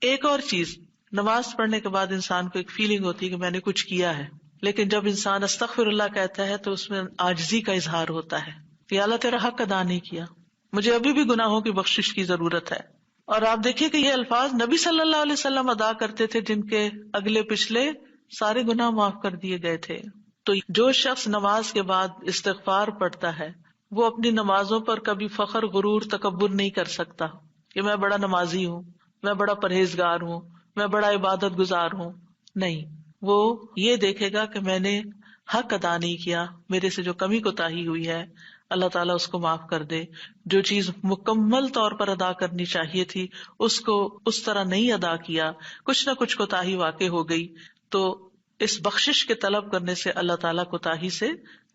ایک اور چیز، نماز پڑھنے کے بعد انسان کو ایک فیلنگ ہوتی ہے کہ میں نے کچھ کیا ہے، لیکن جب انسان استغفر اللہ کہتا ہے تو اس میں عاجزی کا اظہار ہوتا ہے کہ اللہ تیرا حق ادا نہیں کیا، مجھے ابھی بھی گناہوں کی بخشش کی ضرورت ہے. اور آپ دیکھیے کہ یہ الفاظ نبی صلی اللہ علیہ وسلم ادا کرتے تھے جن کے اگلے پچھلے سارے گناہ معاف کر دیے گئے تھے. تو جو شخص نماز کے بعد استغفار پڑھتا ہے وہ اپنی نمازوں پر کبھی فخر غرور تکبر نہیں کر سکتا کہ میں بڑا نمازی ہوں، میں بڑا پرہیزگار ہوں، میں بڑا عبادت گزار ہوں. نہیں، وہ یہ دیکھے گا کہ میں نے حق ادا نہیں کیا، میرے سے جو کمی کوتاہی ہوئی ہے اللہ تعالیٰ اس کو معاف کر دے. جو چیز مکمل طور پر ادا کرنی چاہیے تھی اس کو اس طرح نہیں ادا کیا، کچھ نہ کچھ کوتاہی واقع ہو گئی، تو اس بخشش کے طلب کرنے سے اللہ تعالیٰ کوتاہی سے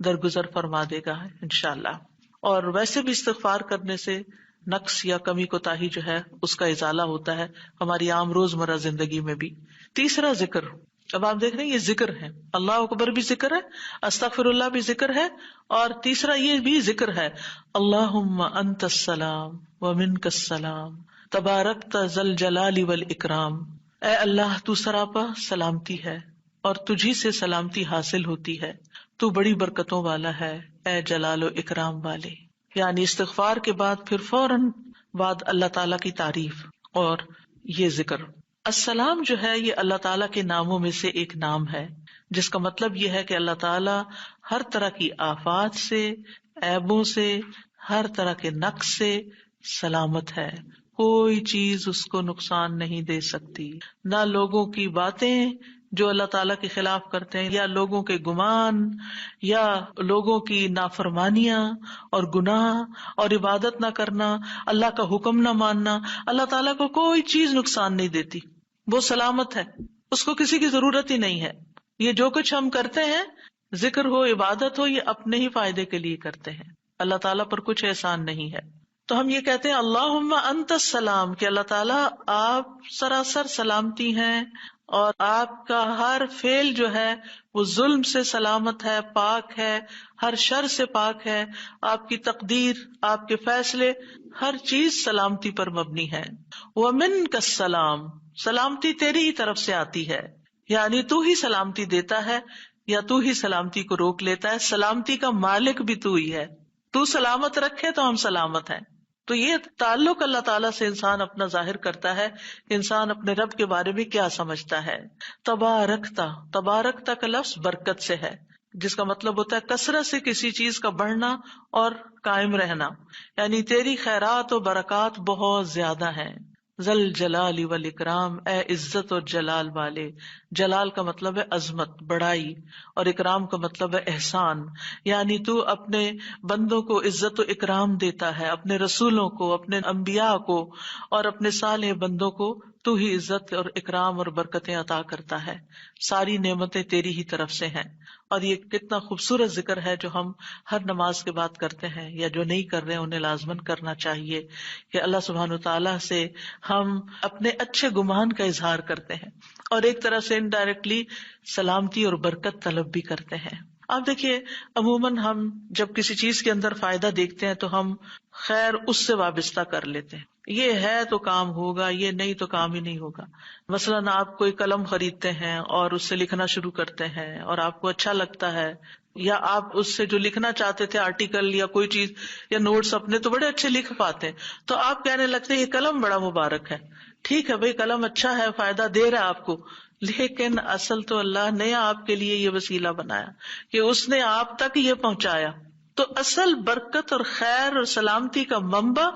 درگزر فرما دے گا انشاءاللہ. اور ویسے بھی استغفار کرنے سے نقص یا کمی کوتاہی جو ہے اس کا ازالہ ہوتا ہے ہماری عام روزمرہ زندگی میں بھی. تیسرا ذکر، اب آپ دیکھ رہے ہیں یہ ذکر ہے، اللہ اکبر بھی ذکر ہے، استغفر اللہ بھی ذکر ہے، اور تیسرا یہ بھی ذکر ہے اللہم انت السلام ومنک السلام تبارکت ذی الجلال والاکرام. اے اللہ تو سراپا سلامتی ہے اور تجھی سے سلامتی حاصل ہوتی ہے، تو بڑی برکتوں والا ہے اے جلال و اکرام والے. یعنی استغفار کے بعد پھر فوراً بعد اللہ تعالیٰ کی تعریف اور یہ ذکر. السلام جو ہے یہ اللہ تعالیٰ کے ناموں میں سے ایک نام ہے جس کا مطلب یہ ہے کہ اللہ تعالیٰ ہر طرح کی آفات سے، عیبوں سے، ہر طرح کے نقص سے سلامت ہے. کوئی چیز اس کو نقصان نہیں دے سکتی، نہ لوگوں کی باتیں جو اللہ تعالیٰ کے خلاف کرتے ہیں، یا لوگوں کے گمان، یا لوگوں کی نافرمانیاں اور گناہ اور عبادت نہ کرنا، اللہ کا حکم نہ ماننا. اللہ تعالیٰ کو کوئی چیز نقصان نہیں دیتی، وہ سلامت ہے، اس کو کسی کی ضرورت ہی نہیں ہے. یہ جو کچھ ہم کرتے ہیں، ذکر ہو، عبادت ہو، یہ اپنے ہی فائدے کے لیے کرتے ہیں، اللہ تعالیٰ پر کچھ احسان نہیں ہے. تو ہم یہ کہتے ہیں اللہم انت السلام کہ اللہ تعالیٰ آپ سراسر سلامتی ہیں اور آپ کا ہر فعل جو ہے وہ ظلم سے سلامت ہے، پاک ہے، ہر شر سے پاک ہے. آپ کی تقدیر، آپ کے فیصلے، ہر چیز سلامتی پر مبنی ہے. ومنک السلام، سلامتی تیری ہی طرف سے آتی ہے، یعنی تو ہی سلامتی دیتا ہے یا تو ہی سلامتی کو روک لیتا ہے. سلامتی کا مالک بھی تو ہی ہے، تو سلامت رکھے تو ہم سلامت ہیں. تو یہ تعلق اللہ تعالیٰ سے انسان اپنا ظاہر کرتا ہے کہ انسان اپنے رب کے بارے میں کیا سمجھتا ہے. تبارکتا، تبارکتا کا لفظ برکت سے ہے جس کا مطلب ہوتا ہے کثرت سے کسی چیز کا بڑھنا اور قائم رہنا، یعنی تیری خیرات و برکات بہت زیادہ ہیں. ذل جلال والاکرام، اے عزت اور جلال والے. جلال کا مطلب ہے عظمت، بڑائی، اور اکرام کا مطلب ہے احسان. یعنی تو اپنے بندوں کو عزت و اکرام دیتا ہے، اپنے رسولوں کو، اپنے انبیاء کو اور اپنے صالح بندوں کو تو ہی عزت اور اکرام اور برکتیں عطا کرتا ہے، ساری نعمتیں تیری ہی طرف سے ہیں. اور یہ کتنا خوبصورت ذکر ہے جو ہم ہر نماز کے بعد کرتے ہیں، یا جو نہیں کر رہے انہیں لازماً کرنا چاہیے، کہ اللہ سبحانہ وتعالیٰ سے ہم اپنے اچھے گمان کا اظہار کرتے ہیں اور ایک طرح سے انڈائریکٹلی سلامتی اور برکت طلب بھی کرتے ہیں. آپ دیکھیے عموماً ہم جب کسی چیز کے اندر فائدہ دیکھتے ہیں تو ہم خیر اس سے وابستہ کر لیتے ہیں، یہ ہے تو کام ہوگا، یہ نہیں تو کام ہی نہیں ہوگا. مثلاً آپ کوئی قلم خریدتے ہیں اور اس سے لکھنا شروع کرتے ہیں اور آپ کو اچھا لگتا ہے، یا آپ اس سے جو لکھنا چاہتے تھے آرٹیکل یا کوئی چیز یا نوٹس اپنے تو بڑے اچھے لکھ پاتے ہیں، تو آپ کہنے لگتے ہیں یہ قلم بڑا مبارک ہے. ٹھیک ہے بھائی، قلم اچھا ہے، فائدہ دے رہا ہے آپ کو، لیکن اصل تو اللہ نے آپ کے لیے یہ وسیلہ بنایا کہ اس نے آپ تک یہ پہنچایا. تو اصل برکت اور خیر اور سلامتی کا منبع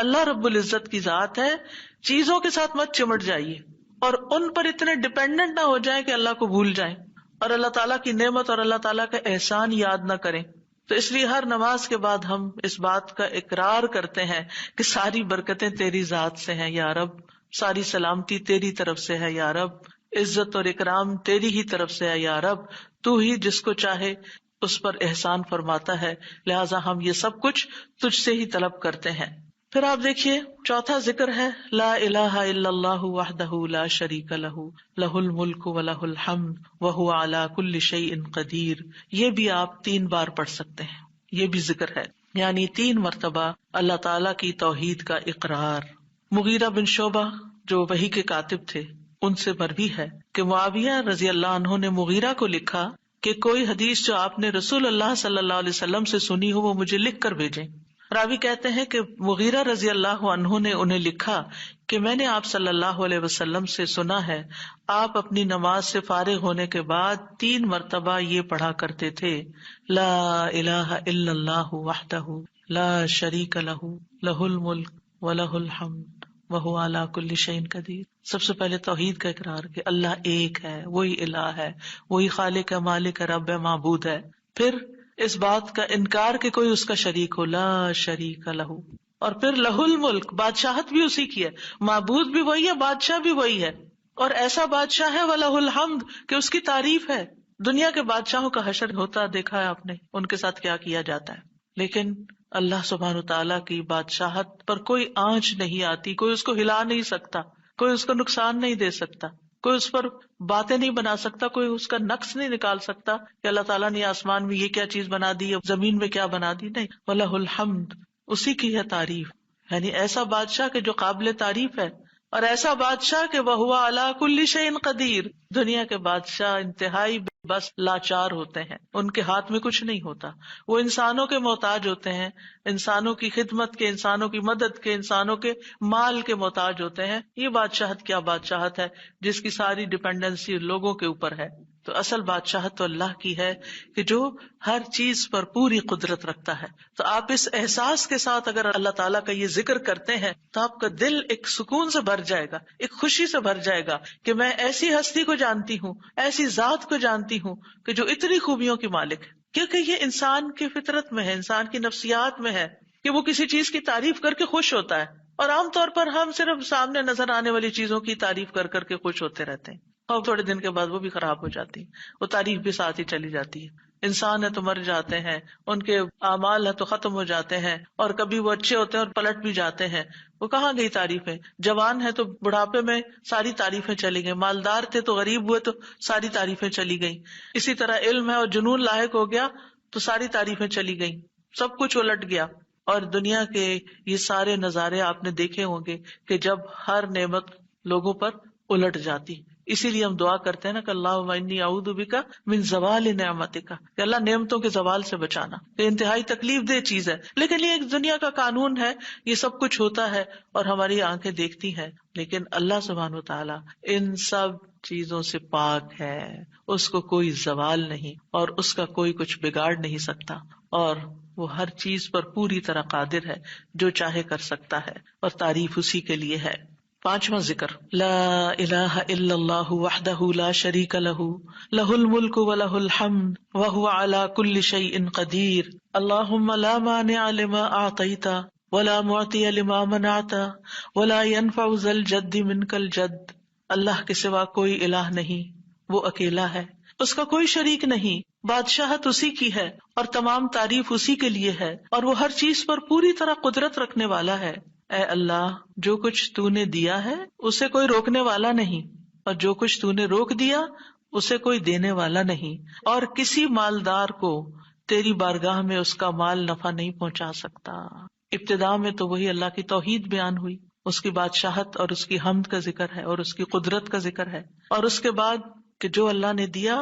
اللہ رب العزت کی ذات ہے. چیزوں کے ساتھ مت چمٹ جائیے اور ان پر اتنے ڈپینڈنٹ نہ ہو جائیں کہ اللہ کو بھول جائیں اور اللہ تعالیٰ کی نعمت اور اللہ تعالیٰ کا احسان یاد نہ کریں. تو اس لیے ہر نماز کے بعد ہم اس بات کا اقرار کرتے ہیں کہ ساری برکتیں تیری ذات سے ہیں یا رب، ساری سلامتی تیری طرف سے ہے یا رب، عزت اور اکرام تیری ہی طرف سے ہے یا رب، تو ہی جس کو چاہے اس پر احسان فرماتا ہے، لہٰذا ہم یہ سب کچھ تجھ سے ہی طلب کرتے ہیں. پھر آپ دیکھیے چوتھا ذکر ہے لا الہ الا اللہ وحدہ لا شریک لہ لہ الملک ولہ الحمد وہو علی کل شیء قدیر. یہ بھی آپ 3 بار پڑھ سکتے ہیں، یہ بھی ذکر ہے، یعنی 3 مرتبہ اللہ تعالی کی توحید کا اقرار. مغیرہ بن شعبہ جو وحی کے کاتب تھے ان سے مروی ہے کہ معاویہ رضی اللہ عنہ نے مغیرہ کو لکھا کہ کوئی حدیث جو آپ نے رسول اللہ صلی اللہ علیہ وسلم سے سنی ہو وہ مجھے لکھ کر بھیجیں. راوی کہتے ہیں کہ مغیرہ رضی اللہ عنہ نے انہیں لکھا کہ میں نے آپ صلی اللہ علیہ وسلم سے سنا ہے آپ اپنی نماز سے فارغ ہونے کے بعد 3 مرتبہ یہ پڑھا کرتے تھے لا الہ الا اللہ وحدہ لا شریک لہ لہ الملک ولہ الحمد وہو علی کل شیء قدیر. سب سے پہلے توحید کا اقرار کہ اللہ ایک ہے، وہی الہ ہے، وہی خالق ہے، مالک ہے، رب ہے، معبود ہے. پھر اس بات کا انکار کہ کوئی اس کا شریک ہو، لا شریک لہ. اور پھر لہ الملک، بادشاہت بھی اسی کی ہے، معبود بھی وہی ہے، بادشاہ بھی وہی ہے، اور ایسا بادشاہ ہے ولہ الحمد کہ اس کی تعریف ہے. دنیا کے بادشاہوں کا حشر ہوتا دیکھا ہے آپ نے، ان کے ساتھ کیا کیا جاتا ہے، لیکن اللہ سبحانہ تعالیٰ کی بادشاہت پر کوئی آنچ نہیں آتی، کوئی اس کو ہلا نہیں سکتا، کوئی اس کو نقصان نہیں دے سکتا، کوئی اس پر باتیں نہیں بنا سکتا، کوئی اس کا نقص نہیں نکال سکتا کہ اللہ تعالیٰ نے آسمان میں یہ کیا چیز بنا دی، زمین میں کیا بنا دی. نہیں، وَلَهُ الْحَمْدُ، اسی کی ہے تعریف. یعنی ایسا بادشاہ کہ جو قابل تعریف ہے، اور ایسا بادشاہ کہ وَهُوَ عَلَى كُلِّ شَيْءٍ قَدِيرٌ. دنیا کے بادشاہ انتہائی بس لاچار ہوتے ہیں، ان کے ہاتھ میں کچھ نہیں ہوتا، وہ انسانوں کے محتاج ہوتے ہیں، انسانوں کی خدمت کے، انسانوں کی مدد کے، انسانوں کے مال کے محتاج ہوتے ہیں. یہ بادشاہت کیا بادشاہت ہے جس کی ساری ڈیپینڈنسی لوگوں کے اوپر ہے. تو اصل بادشاہت تو اللہ کی ہے کہ جو ہر چیز پر پوری قدرت رکھتا ہے. تو آپ اس احساس کے ساتھ اگر اللہ تعالیٰ کا یہ ذکر کرتے ہیں تو آپ کا دل ایک سکون سے بھر جائے گا، ایک خوشی سے بھر جائے گا کہ میں ایسی ہستی کو جانتی ہوں، ایسی ذات کو جانتی ہوں کہ جو اتنی خوبیوں کی مالک ہے. کیونکہ یہ انسان کی فطرت میں ہے، انسان کی نفسیات میں ہے کہ وہ کسی چیز کی تعریف کر کے خوش ہوتا ہے، اور عام طور پر ہم صرف سامنے نظر آنے والی چیزوں کی تعریف کر کر کے خوش ہوتے رہتے ہیں، اور تھوڑے دن کے بعد وہ بھی خراب ہو جاتی ہے، وہ تعریف بھی ساتھ ہی چلی جاتی ہے. انسان ہے تو مر جاتے ہیں، ان کے اعمال ہے تو ختم ہو جاتے ہیں، اور کبھی وہ اچھے ہوتے ہیں اور پلٹ بھی جاتے ہیں. وہ کہاں گئی تعریفیں؟ جوان ہے تو بڑھاپے میں ساری تعریفیں چلی گئی، مالدار تھے تو غریب ہوئے تو ساری تعریفیں چلی گئیں. اسی طرح علم ہے اور جنون لاحق ہو گیا تو ساری تعریفیں چلی گئیں، سب کچھ الٹ گیا. اور دنیا کے یہ سارے نظارے آپ نے دیکھے ہوں گے کہ جب ہر نعمت لوگوں پر الٹ جاتی. اسی لیے ہم دعا کرتے ہیں نا کہ اللہم انی اعوذ بک من زوال نعمتک، کہ اللہ نعمتوں کے زوال سے بچانا. یہ انتہائی تکلیف دہ چیز ہے، لیکن یہ ایک دنیا کا قانون ہے، یہ سب کچھ ہوتا ہے اور ہماری آنکھیں دیکھتی ہیں. لیکن اللہ سبحانہ و تعالی ان سب چیزوں سے پاک ہے، اس کو کوئی زوال نہیں اور اس کا کوئی کچھ بگاڑ نہیں سکتا، اور وہ ہر چیز پر پوری طرح قادر ہے، جو چاہے کر سکتا ہے، اور تعریف اسی کے لیے ہے. 5واں ذکر لا الہ الا اللہ وحدہ لا شریک لہ لہ الملک ولہ الحمد وہو علی کل شیء قدیر. اللہم لا مانع لما اعطیت ولا معطی لما منعت ولا ينفع ذا الجد منك الجد. اللہ کے سوا کوئی الہ نہیں، وہ اکیلا ہے، اس کا کوئی شریک نہیں، بادشاہت اسی کی ہے اور تمام تعریف اسی کے لیے ہے، اور وہ ہر چیز پر پوری طرح قدرت رکھنے والا ہے. اے اللہ، جو کچھ تو نے دیا ہے اسے کوئی روکنے والا نہیں، اور جو کچھ تو نے روک دیا اسے کوئی دینے والا نہیں، اور کسی مالدار کو تیری بارگاہ میں اس کا مال نفع نہیں پہنچا سکتا. ابتدا میں تو وہی اللہ کی توحید بیان ہوئی، اس کی بادشاہت اور اس کی حمد کا ذکر ہے اور اس کی قدرت کا ذکر ہے، اور اس کے بعد کہ جو اللہ نے دیا،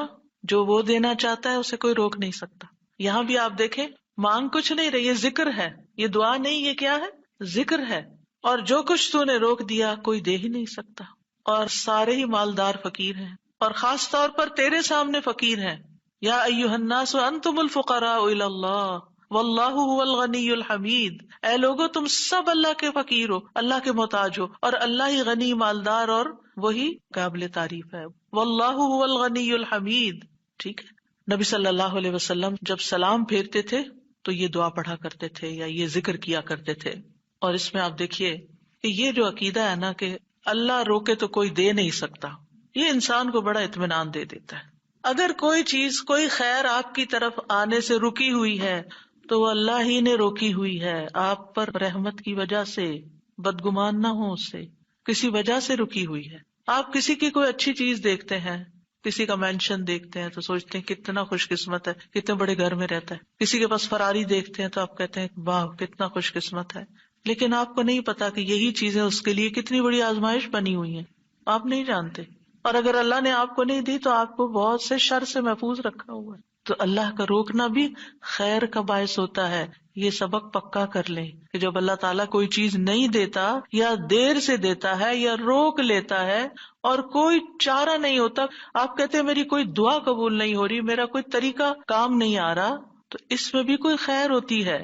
جو وہ دینا چاہتا ہے اسے کوئی روک نہیں سکتا. یہاں بھی آپ دیکھیں، مانگ کچھ نہیں رہی، یہ ذکر ہے، یہ دعا نہیں، یہ کیا ہے؟ ذکر ہے. اور جو کچھ تو نے روک دیا کوئی دے ہی نہیں سکتا، اور سارے ہی مالدار فقیر ہیں، اور خاص طور پر تیرے سامنے فقیر ہیں. یا ایھا الناس انتم الفقراء الی اللہ واللہ هو الغنی الحمید. اے لوگو، تم سب اللہ کے فقیر ہو، اللہ کے محتاج ہو، اور اللہ ہی غنی، مالدار اور وہی قابل تعریف ہے. واللہ هو الغنی الحمید. ٹھیک ہے. نبی صلی اللہ علیہ وسلم جب سلام پھیرتے تھے تو یہ دعا پڑھا کرتے تھے یا یہ ذکر کیا کرتے تھے. اور اس میں آپ دیکھیے کہ یہ جو عقیدہ ہے نا کہ اللہ روکے تو کوئی دے نہیں سکتا، یہ انسان کو بڑا اطمینان دے دیتا ہے. اگر کوئی چیز، کوئی خیر آپ کی طرف آنے سے رکی ہوئی ہے تو وہ اللہ ہی نے روکی ہوئی ہے، آپ پر رحمت کی وجہ سے. بدگمان نہ ہو اس سے، کسی وجہ سے رکی ہوئی ہے. آپ کسی کی کوئی اچھی چیز دیکھتے ہیں، کسی کا مینشن دیکھتے ہیں تو سوچتے ہیں کتنا خوش قسمت ہے، کتنے بڑے گھر میں رہتا ہے. کسی کے پاس فراری دیکھتے ہیں تو آپ کہتے ہیں واہ کتنا خوش قسمت ہے. لیکن آپ کو نہیں پتا کہ یہی چیزیں اس کے لیے کتنی بڑی آزمائش بنی ہوئی ہیں، آپ نہیں جانتے. اور اگر اللہ نے آپ کو نہیں دی تو آپ کو بہت سے شر سے محفوظ رکھا ہوا ہے. تو اللہ کا روکنا بھی خیر کا باعث ہوتا ہے. یہ سبق پکا کر لیں کہ جب اللہ تعالیٰ کوئی چیز نہیں دیتا یا دیر سے دیتا ہے یا روک لیتا ہے اور کوئی چارہ نہیں ہوتا، آپ کہتے ہیں میری کوئی دعا قبول نہیں ہو رہی، میرا کوئی طریقہ کام نہیں آ رہا، تو اس میں بھی کوئی خیر ہوتی ہے،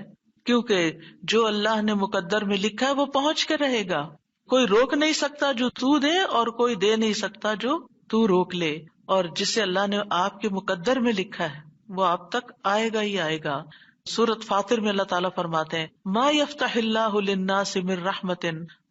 کیونکہ جو اللہ نے مقدر میں لکھا ہے وہ پہنچ کے رہے گا. کوئی روک نہیں سکتا جو تو دے، اور کوئی دے نہیں سکتا جو تو روک لے. اور جسے اللہ نے آپ کے مقدر میں لکھا ہے وہ آپ تک آئے گا ہی آئے گا. سورۃ فاطر میں اللہ تعالیٰ فرماتے ہیں ما یفتح اللہ للناس من رحمت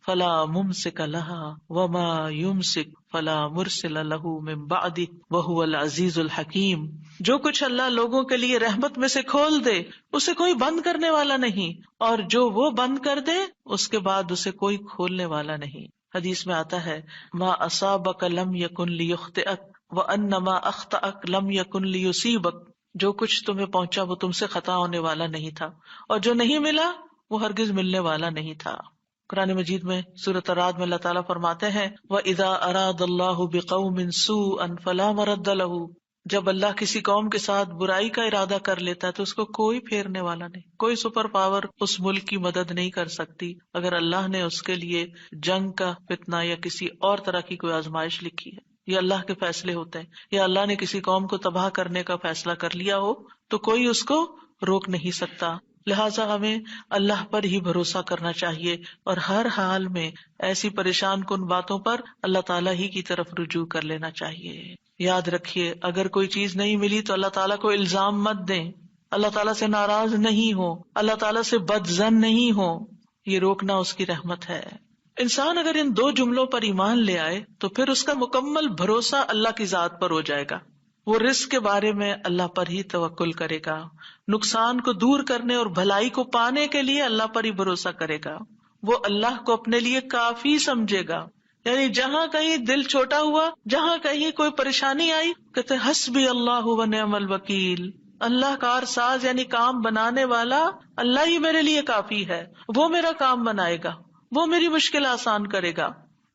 فلا ممسک لها وما یمسک فلا مرسل له من بعدہ وہو العزیز الحکیم. جو کچھ اللہ لوگوں کے لیے رحمت میں سے کھول دے اسے کوئی بند کرنے والا نہیں، اور جو وہ بند کر دے اس کے بعد اسے کوئی کھولنے والا نہیں. حدیث میں آتا ہے ما اصابک لم یکن لیخطئک وان ما اخطأک لم یکن لیصیبک. جو کچھ تمہیں پہنچا وہ تم سے خطا ہونے والا نہیں تھا، اور جو نہیں ملا وہ ہرگز ملنے والا نہیں تھا. قرآن مجید میں سورۃ الرعد میں اللہ تعالیٰ فرماتے ہیں وَإِذَا أَرَادَ اللَّهُ بِقَوْمٍ سُوءًا فَلَا مَرَدَّ لَهُ. جب اللہ کسی قوم کے ساتھ برائی کا ارادہ کر لیتا ہے تو اس کو کوئی پھیرنے والا نہیں، کوئی سپر پاور اس ملک کی مدد نہیں کر سکتی اگر اللہ نے اس کے لیے جنگ کا فتنہ یا کسی اور طرح کی کوئی آزمائش لکھی ہے. یہ اللہ کے فیصلے ہوتے ہیں، یا اللہ نے کسی قوم کو تباہ کرنے کا فیصلہ کر لیا ہو تو کوئی اس کو روک نہیں سکتا. لہٰذا ہمیں اللہ پر ہی بھروسہ کرنا چاہیے، اور ہر حال میں ایسی پریشان کن باتوں پر اللہ تعالیٰ ہی کی طرف رجوع کر لینا چاہیے. یاد رکھیے اگر کوئی چیز نہیں ملی تو اللہ تعالیٰ کو الزام مت دیں، اللہ تعالیٰ سے ناراض نہیں ہو، اللہ تعالیٰ سے بد ظن نہیں ہو. یہ روکنا اس کی رحمت ہے. انسان اگر ان دو جملوں پر ایمان لے آئے تو پھر اس کا مکمل بھروسہ اللہ کی ذات پر ہو جائے گا. وہ رزق کے بارے میں اللہ پر ہی توکل کرے گا، نقصان کو دور کرنے اور بھلائی کو پانے کے لیے اللہ پر ہی بھروسہ کرے گا. وہ اللہ کو اپنے لیے کافی سمجھے گا. یعنی جہاں کہیں دل چھوٹا ہوا، جہاں کہیں کوئی پریشانی آئی، کہتے حسبی اللہ و نعم الوکیل. اللہ کار ساز یعنی کام بنانے والا اللہ ہی میرے لیے کافی ہے، وہ میرا کام بنائے گا، وہ میری مشکل آسان کرے گا.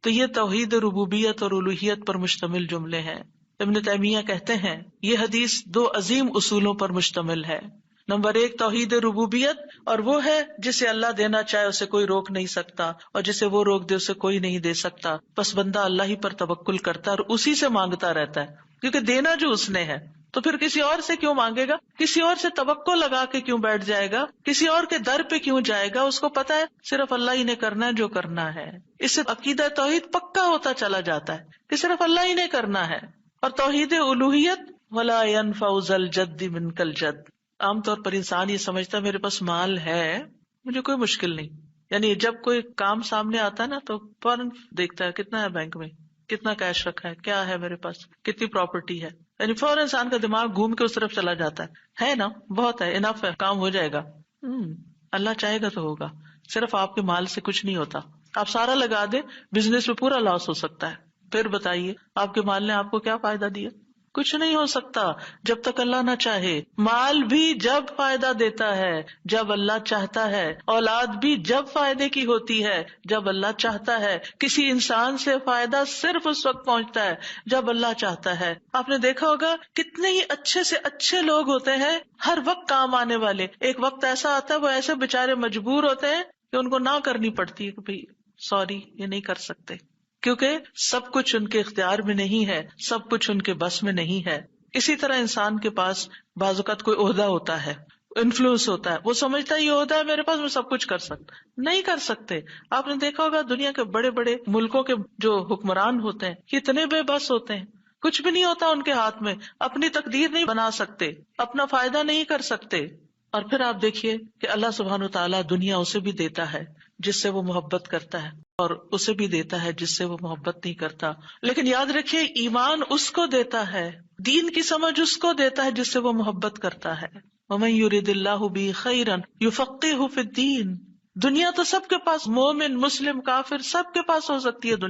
تو یہ توحید ربوبیت اور الوہیت پر مشتمل جملے ہیں. ابن تیمیہ کہتے ہیں یہ حدیث دو عظیم اصولوں پر مشتمل ہے. نمبر 1 توحید ربوبیت، اور وہ ہے جسے اللہ دینا چاہے اسے کوئی روک نہیں سکتا، اور جسے وہ روک دے اسے کوئی نہیں دے سکتا. بس بندہ اللہ ہی پر توکل کرتا ہے اور اسی سے مانگتا رہتا ہے، کیونکہ دینا جو اس نے ہے. تو پھر کسی اور سے کیوں مانگے گا، کسی اور سے توقع لگا کے کیوں بیٹھ جائے گا، کسی اور کے در پہ کیوں جائے گا. اس کو پتا ہے صرف اللہ ہی نے کرنا ہے جو کرنا ہے. اس سے عقیدہ توحید پکا ہوتا چلا جاتا ہے کہ صرف اللہ ہی نے کرنا ہے. اور توحید الوہیت ولا ينفع ذا الجد منك الجد. عام طور پر انسان یہ سمجھتا ہے میرے پاس مال ہے، مجھے کوئی مشکل نہیں، یعنی جب کوئی کام سامنے آتا ہے نا تو فوراً دیکھتا ہے کتنا ہے بینک میں، کتنا کیش رکھا ہے، کیا ہے میرے پاس، کتنی پراپرٹی ہے، یعنی فوراً انسان کا دماغ گھوم کے اس طرف چلا جاتا ہے نا، بہت ہے، انف ہے، کام ہو جائے گا۔ اللہ چاہے گا تو ہوگا، صرف آپ کے مال سے کچھ نہیں ہوتا۔ آپ سارا لگا دیں، بزنس میں پورا لاس ہو سکتا ہے، پھر بتائیے آپ کے مال نے آپ کو کیا فائدہ دیا؟ کچھ نہیں ہو سکتا جب تک اللہ نہ چاہے۔ مال بھی جب فائدہ دیتا ہے جب اللہ چاہتا ہے، اولاد بھی جب فائدے کی ہوتی ہے جب اللہ چاہتا ہے۔ کسی انسان سے فائدہ صرف اس وقت پہنچتا ہے جب اللہ چاہتا ہے۔ آپ نے دیکھا ہوگا کتنے ہی اچھے سے اچھے لوگ ہوتے ہیں، ہر وقت کام آنے والے، ایک وقت ایسا آتا ہے وہ ایسے بےچارے مجبور ہوتے ہیں کہ ان کو نہ کرنی پڑتی ہے کہ بھائی سوری یہ نہیں کر سکتے، کیونکہ سب کچھ ان کے اختیار میں نہیں ہے، سب کچھ ان کے بس میں نہیں ہے۔ اسی طرح انسان کے پاس بعض اوقات کوئی عہدہ ہوتا ہے، انفلوئنس ہوتا ہے، وہ سمجھتا ہے یہ عہدہ ہے میرے پاس، میں سب کچھ کر سکتا، نہیں کر سکتے۔ آپ نے دیکھا ہوگا دنیا کے بڑے بڑے ملکوں کے جو حکمران ہوتے ہیں کتنے بے بس ہوتے ہیں، کچھ بھی نہیں ہوتا ان کے ہاتھ میں، اپنی تقدیر نہیں بنا سکتے، اپنا فائدہ نہیں کر سکتے۔ اور پھر آپ دیکھیے کہ اللہ سبحانہ وتعالیٰ دنیا اسے بھی دیتا ہے جس سے وہ محبت کرتا ہے، اور اسے بھی دیتا ہے جس سے وہ محبت نہیں کرتا۔ لیکن یاد رکھیے ایمان اس کو دیتا ہے، دین کی سمجھ اس کو دیتا ہے جس سے وہ محبت کرتا ہے۔ وَمَن يُرِدِ اللَّهُ بِهِ خَيْرًا يُفَقِّهْهُ فِي الدِّينِ۔ دنیا تو سب کے پاس، مومن مسلم کافر سب کے پاس ہو سکتی ہے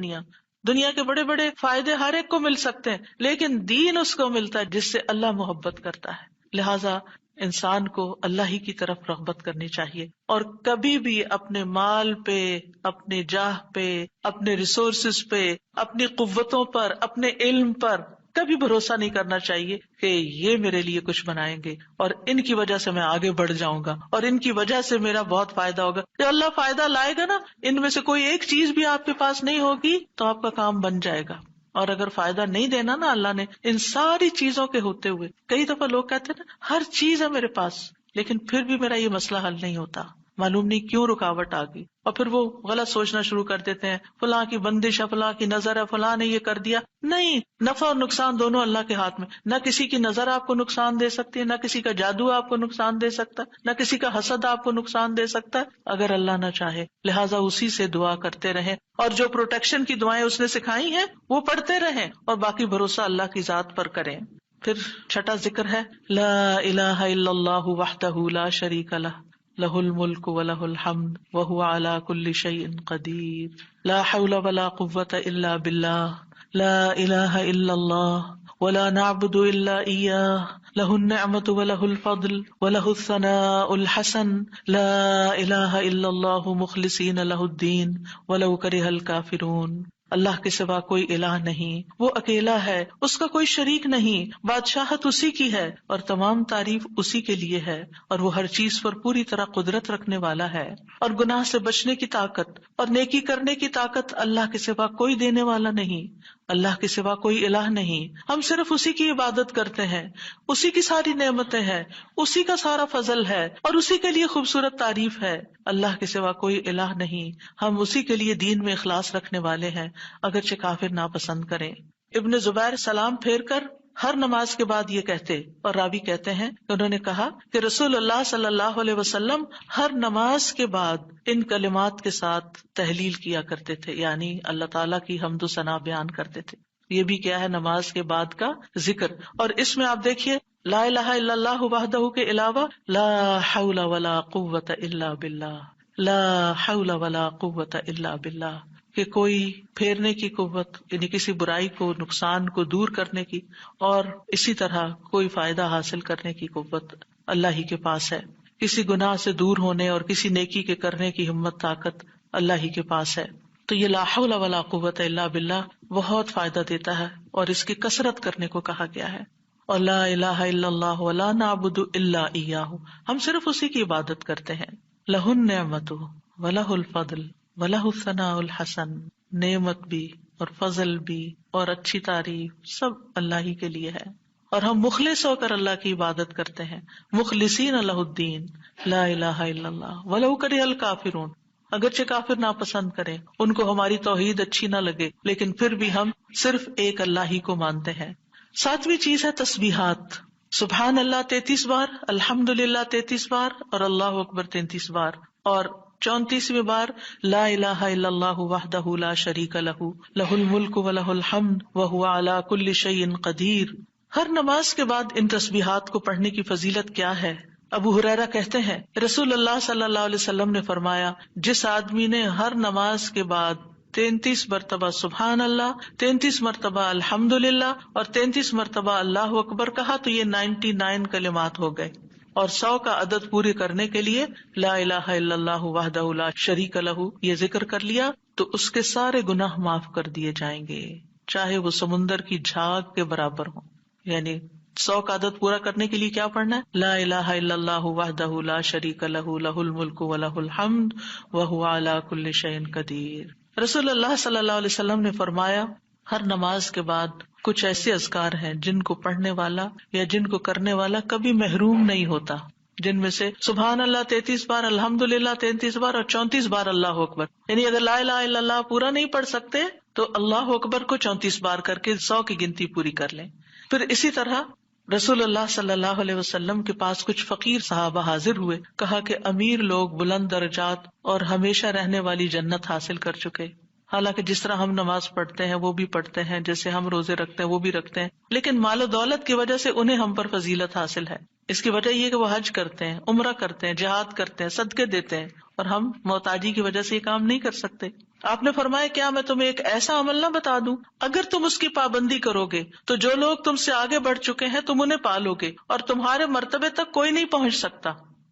دنیا کے بڑے بڑے فائدے ہر ایک کو مل سکتے ہیں، لیکن دین اس کو ملتا ہے جس سے اللہ محبت کرتا ہے۔ لہذا انسان کو اللہ ہی کی طرف رغبت کرنی چاہیے، اور کبھی بھی اپنے مال پہ، اپنے جاہ پہ، اپنے ریسورسز پہ، اپنی قوتوں پر، اپنے علم پر کبھی بھروسہ نہیں کرنا چاہیے کہ یہ میرے لیے کچھ بنائیں گے اور ان کی وجہ سے میں آگے بڑھ جاؤں گا اور ان کی وجہ سے میرا بہت فائدہ ہوگا۔ جب اللہ فائدہ لائے گا نا، ان میں سے کوئی ایک چیز بھی آپ کے پاس نہیں ہوگی تو آپ کا کام بن جائے گا۔ اور اگر فائدہ نہیں دینا نا اللہ نے ان ساری چیزوں کے ہوتے ہوئے، کئی دفعہ لوگ کہتے ہیں نا ہر چیز ہے میرے پاس لیکن پھر بھی میرا یہ مسئلہ حل نہیں ہوتا، معلوم نہیں کیوں رکاوٹ آ گئی، اور پھر وہ غلط سوچنا شروع کر دیتے ہیں فلاں کی بندش ہے، فلاں کی نظر ہے، فلاں نے یہ کر دیا۔ نہیں، نفع اور نقصان دونوں اللہ کے ہاتھ میں، نہ کسی کی نظر آپ کو نقصان دے سکتی ہے، نہ کسی کا جادو آپ کو نقصان دے سکتا، نہ کسی کا حسد آپ کو نقصان دے سکتا ہے اگر اللہ نہ چاہے۔ لہٰذا اسی سے دعا کرتے رہیں، اور جو پروٹیکشن کی دعائیں اس نے سکھائی ہیں وہ پڑھتے رہیں، اور باقی بھروسہ اللہ کی ذات پر کریں۔ پھر چھٹا ذکر ہے لا الہ الا اللہ وحدہ لا شریک لہ، لہ الملک ولہ الحمد وہو علی کل شیء قدیر، لا حول ولا قوۃ الا باللہ، لا الہ الا اللہ ولا نعبد الا ایاہ، لہ النعمۃ ولہ الفضل ولہ الثناء الحسن، لا الہ الا اللہ مخلصین لہ الدین ولو کرہ الکافرون۔ اللہ کے سوا کوئی الہ نہیں، وہ اکیلا ہے، اس کا کوئی شریک نہیں، بادشاہت اسی کی ہے اور تمام تعریف اسی کے لیے ہے، اور وہ ہر چیز پر پوری طرح قدرت رکھنے والا ہے، اور گناہ سے بچنے کی طاقت اور نیکی کرنے کی طاقت اللہ کے سوا کوئی دینے والا نہیں، اللہ کے سوا کوئی الہ نہیں۔ ہم صرف اسی کی عبادت کرتے ہیں، اسی کی ساری نعمتیں ہیں، اسی کا سارا فضل ہے اور اسی کے لیے خوبصورت تعریف ہے۔ اللہ کے سوا کوئی الہ نہیں، ہم اسی کے لیے دین میں اخلاص رکھنے والے ہیں اگرچہ کافر ناپسند کریں۔ ابن زبیر سلام پھیر کر ہر نماز کے بعد یہ کہتے، اور راوی کہتے ہیں کہ انہوں نے کہا کہ رسول اللہ صلی اللہ علیہ وسلم ہر نماز کے بعد ان کلمات کے ساتھ تحلیل کیا کرتے تھے، یعنی اللہ تعالیٰ کی حمد و ثنا بیان کرتے تھے۔ یہ بھی کیا ہے نماز کے بعد کا ذکر، اور اس میں آپ دیکھیے لا الہ الا اللہ وحدہ کے علاوہ لا حول ولا قوۃ الا باللہ، لا حول ولا قوۃ الا باللہ، کہ کوئی پھیرنے کی قوت یعنی کسی برائی کو، نقصان کو دور کرنے کی، اور اسی طرح کوئی فائدہ حاصل کرنے کی قوت اللہ ہی کے پاس ہے۔ کسی گناہ سے دور ہونے اور کسی نیکی کے کرنے کی ہمت طاقت اللہ ہی کے پاس ہے۔ تو یہ لا حول ولا قوت الا باللہ بہت فائدہ دیتا ہے، اور اس کی کثرت کرنے کو کہا گیا ہے۔ اور لا الہ الا اللہ ولا نعبد الا ایاہ، ہم صرف اسی کی عبادت کرتے ہیں۔ لہ النعمت ولہ الفضل وَلَهُ الثَّنَاءُ الْحَسَنُ، نعمت بھی اور فضل بھی اور اچھی تعریف سب اللہ ہی کے لیے ہے، اور ہم مخلص ہو کر اللہ کی عبادت کرتے ہیں، مخلصین لہ الدین، لا الہ الا اللہ وَلَوْ كَرِهَ الْكَافِرُونَ، اگرچہ کافر ناپسند کریں، ان کو ہماری توحید اچھی نہ لگے، لیکن پھر بھی ہم صرف ایک اللہ ہی کو مانتے ہیں۔ ساتویں چیز ہے تسبیحات، سبحان اللہ 33 بار، الحمدللہ 33 بار اور اللہ اکبر 33 بار، اور 34ویں بار لا الہ الا اللہ وحدہ لا شریک لہ لہ الملک ولہ الحمد وہو علی کل شیء قدیر۔ ہر نماز کے بعد ان تسبیحات کو پڑھنے کی فضیلت کیا ہے؟ ابو ہریرہ کہتے ہیں رسول اللہ صلی اللہ علیہ وسلم نے فرمایا، جس آدمی نے ہر نماز کے بعد 33 مرتبہ سبحان اللہ، 33 مرتبہ الحمدللہ اور 33 مرتبہ اللہ اکبر کہا تو یہ 99 کلمات ہو گئے، اور 100 کا عدد پورے کرنے کے لیے لا الہ الا اللہ وحدہ لا شریک لہ یہ ذکر کر لیا تو اس کے سارے گناہ معاف کر دیے جائیں گے، چاہے وہ سمندر کی جھاگ کے برابر ہوں۔ یعنی 100 کا عدد پورا کرنے کے لیے کیا پڑھنا ہے؟ لا الہ الا اللہ وحدہ لا شریک لہ لہ الملک ولہ الحمد وہو علی کل شیء قدیر۔ رسول اللہ صلی اللہ علیہ وسلم نے فرمایا، ہر نماز کے بعد کچھ ایسے اذکار ہیں جن کو پڑھنے والا یا جن کو کرنے والا کبھی محروم نہیں ہوتا، جن میں سے سبحان اللہ 33 بار، الحمدللہ 33 بار اور 34 بار اللہ اکبر۔ یعنی اگر لا الہ الا اللہ پورا نہیں پڑھ سکتے تو اللہ اکبر کو 34 بار کر کے 100 کی گنتی پوری کر لیں۔ پھر اسی طرح رسول اللہ صلی اللہ علیہ وسلم کے پاس کچھ فقیر صحابہ حاضر ہوئے، کہا کہ امیر لوگ بلند درجات اور ہمیشہ رہنے والی جنت حاصل کر چکے، حالانکہ جس طرح ہم نماز پڑھتے ہیں وہ بھی پڑھتے ہیں، جیسے ہم روزے رکھتے ہیں وہ بھی رکھتے ہیں، لیکن مال و دولت کی وجہ سے انہیں ہم پر فضیلت حاصل ہے۔ اس کی وجہ یہ کہ وہ حج کرتے ہیں، عمرہ کرتے ہیں، جہاد کرتے ہیں، صدقے دیتے ہیں، اور ہم محتاجی کی وجہ سے یہ کام نہیں کر سکتے۔ آپ نے فرمایا کیا میں تمہیں ایک ایسا عمل نہ بتا دوں، اگر تم اس کی پابندی کرو گے تو جو لوگ تم سے آگے بڑھ چکے ہیں تم انہیں پالو گے، اور تمہارے مرتبے تک کوئی نہیں پہنچ سکتا،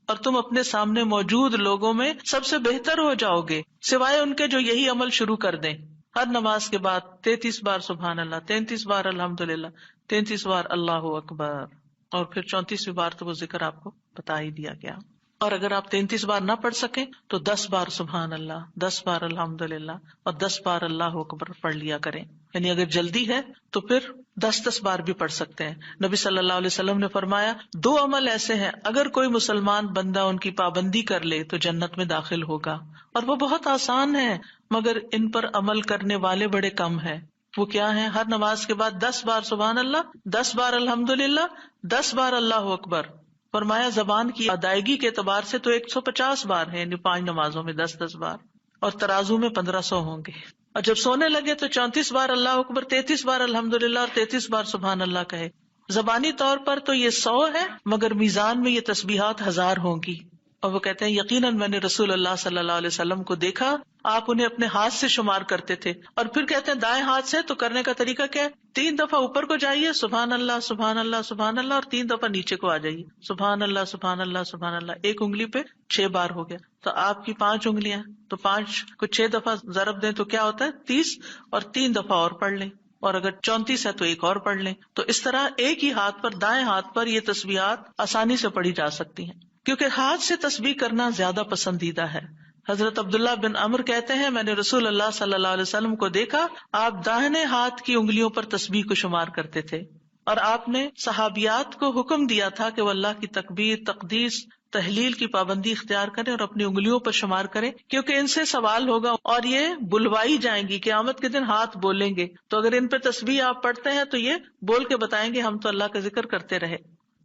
اور تم اپنے سامنے موجود لوگوں میں سب سے بہتر ہو جاؤ گے، سوائے ان کے جو یہی عمل شروع کر دیں۔ ہر نماز کے بعد 33 بار سبحان اللہ، 33 بار الحمدللہ، 33 بار اللہ اکبر، اور پھر 34ویں بار تو وہ ذکر آپ کو بتا ہی دیا گیا۔ اور اگر آپ 33 بار نہ پڑھ سکیں تو 10 بار سبحان اللہ، 10 بار الحمدللہ اور 10 بار اللہ اکبر پڑھ لیا کریں۔ یعنی اگر جلدی ہے تو پھر 10 بار بھی پڑھ سکتے ہیں۔ نبی صلی اللہ علیہ وسلم نے فرمایا 2 عمل ایسے ہیں اگر کوئی مسلمان بندہ ان کی پابندی کر لے تو جنت میں داخل ہوگا، اور وہ بہت آسان ہے مگر ان پر عمل کرنے والے بڑے کم ہیں۔ وہ کیا ہیں؟ ہر نماز کے بعد 10 بار سبحان اللہ، 10 بار الحمدللہ، 10 بار اللہ اکبر۔ فرمایا زبان کی ادائیگی کے اعتبار سے تو 150 بار ہے، یعنی 5 نمازوں میں 10 بار، اور ترازو میں 1500 ہوں گے۔ اور جب سونے لگے تو 34 بار اللہ اکبر، 33 بار الحمدللہ اور 33 بار سبحان اللہ کہے۔ زبانی طور پر تو یہ 100 ہے مگر میزان میں یہ تسبیحات 1000 ہوں گی۔ اور وہ کہتے ہیں یقیناً میں نے رسول اللہ صلی اللہ علیہ وسلم کو دیکھا، آپ انہیں اپنے ہاتھ سے شمار کرتے تھے، اور پھر کہتے ہیں دائیں ہاتھ سے تو کرنے کا طریقہ کیا ہے؟ 3 دفعہ اوپر کو جائیے سبحان اللہ سبحان اللہ سبحان اللہ، اور 3 دفعہ نیچے کو آ جائیے سبحان اللہ سبحان اللہ سبحان اللہ۔ ایک انگلی پہ 6 بار ہو گیا، تو آپ کی 5 انگلیاں، تو 5 کو 6 دفعہ ضرب دیں تو کیا ہوتا ہے؟ 30، اور 3 دفعہ اور پڑھ لیں، اور اگر 34 ہے تو ایک اور پڑھ لیں۔ تو اس طرح ایک ہی ہاتھ پر، دائیں ہاتھ پر یہ تسبیحات آسانی سے پڑھی جا سکتی ہیں، کیونکہ ہاتھ سے تسبیح کرنا زیادہ پسندیدہ ہے۔ حضرت عبداللہ بن عمر کہتے ہیں میں نے رسول اللہ صلی اللہ علیہ وسلم کو دیکھا، آپ داہنے ہاتھ کی انگلیوں پر تسبیح کو شمار کرتے تھے، اور آپ نے صحابیات کو حکم دیا تھا کہ وہ اللہ کی تکبیر، تقدیس، تحلیل کی پابندی اختیار کریں اور اپنی انگلیوں پر شمار کریں، کیونکہ ان سے سوال ہوگا اور یہ بلوائی جائیں گی، قیامت کے دن ہاتھ بولیں گے، تو اگر ان پہ تسبیح آپ پڑھتے ہیں تو یہ بول کے بتائیں گے ہم تو اللہ کا ذکر کرتے رہے۔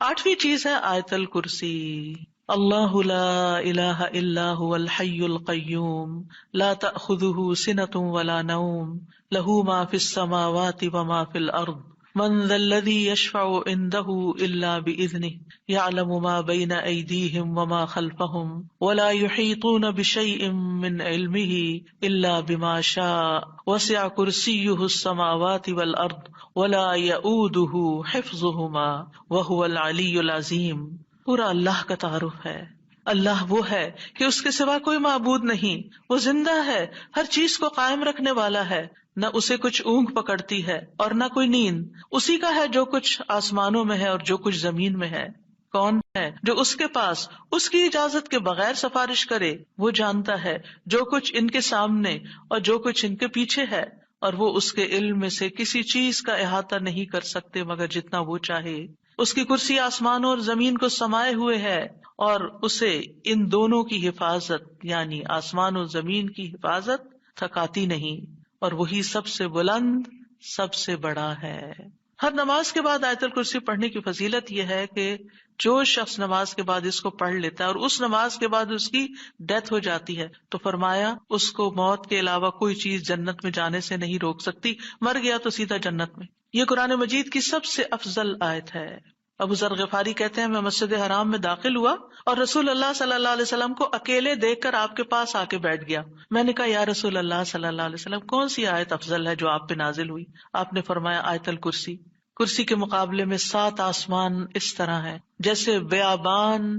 8ویں چیز ہے آیت الکرسی۔ اللہ لا الہ الا هو الحی القیوم لا تأخذہ سنۃ ولا نوم لہ ما فی السماوات وما فی الارض من ذا الذی یشفع عنده الا بإذنہ یعلم ما بین ایدیہم وما خلفہم ولا یحیطون بشیء من علمہ الا بما شاء وسع کرسیہ السماوات والارض ولا یؤودہ حفظہما وہو العلی العظیم۔ پورا اللہ کا تعارف ہے۔ اللہ وہ ہے کہ اس کے سوا کوئی معبود نہیں، وہ زندہ ہے، ہر چیز کو قائم رکھنے والا ہے، نہ اسے کچھ اونگ پکڑتی ہے اور نہ کوئی نیند، اسی کا ہے جو کچھ آسمانوں میں ہے اور جو کچھ زمین میں ہے۔ کون ہے جو اس کے پاس اس کی اجازت کے بغیر سفارش کرے؟ وہ جانتا ہے جو کچھ ان کے سامنے اور جو کچھ ان کے پیچھے ہے، اور وہ اس کے علم میں سے کسی چیز کا احاطہ نہیں کر سکتے مگر جتنا وہ چاہے۔ اس کی کرسی آسمانوں اور زمین کو سمائے ہوئے ہے، اور اسے ان دونوں کی حفاظت یعنی آسمان و زمین کی حفاظت تھکاتی نہیں، اور وہی سب سے بلند، سب سے بڑا ہے۔ ہر نماز کے بعد آیت الکرسی پڑھنے کی فضیلت یہ ہے کہ جو شخص نماز کے بعد اس کو پڑھ لیتا ہے اور اس نماز کے بعد اس کی ڈیتھ ہو جاتی ہے تو فرمایا اس کو موت کے علاوہ کوئی چیز جنت میں جانے سے نہیں روک سکتی، مر گیا تو سیدھا جنت میں۔ یہ قرآن مجید کی سب سے افضل آیت ہے۔ ابو ذر غفاری کہتے ہیں میں مسجد حرام میں داخل ہوا اور رسول اللہ صلی اللہ علیہ وسلم کو اکیلے دیکھ کر آپ کے پاس آ کے بیٹھ گیا۔ میں نے کہا یا رسول اللہ صلی اللہ علیہ وسلم کون سی آیت افضل ہے جو آپ پہ نازل ہوئی؟ آپ نے فرمایا آیت الکرسی۔ کرسی کے مقابلے میں 7 آسمان اس طرح ہے جیسے بیابان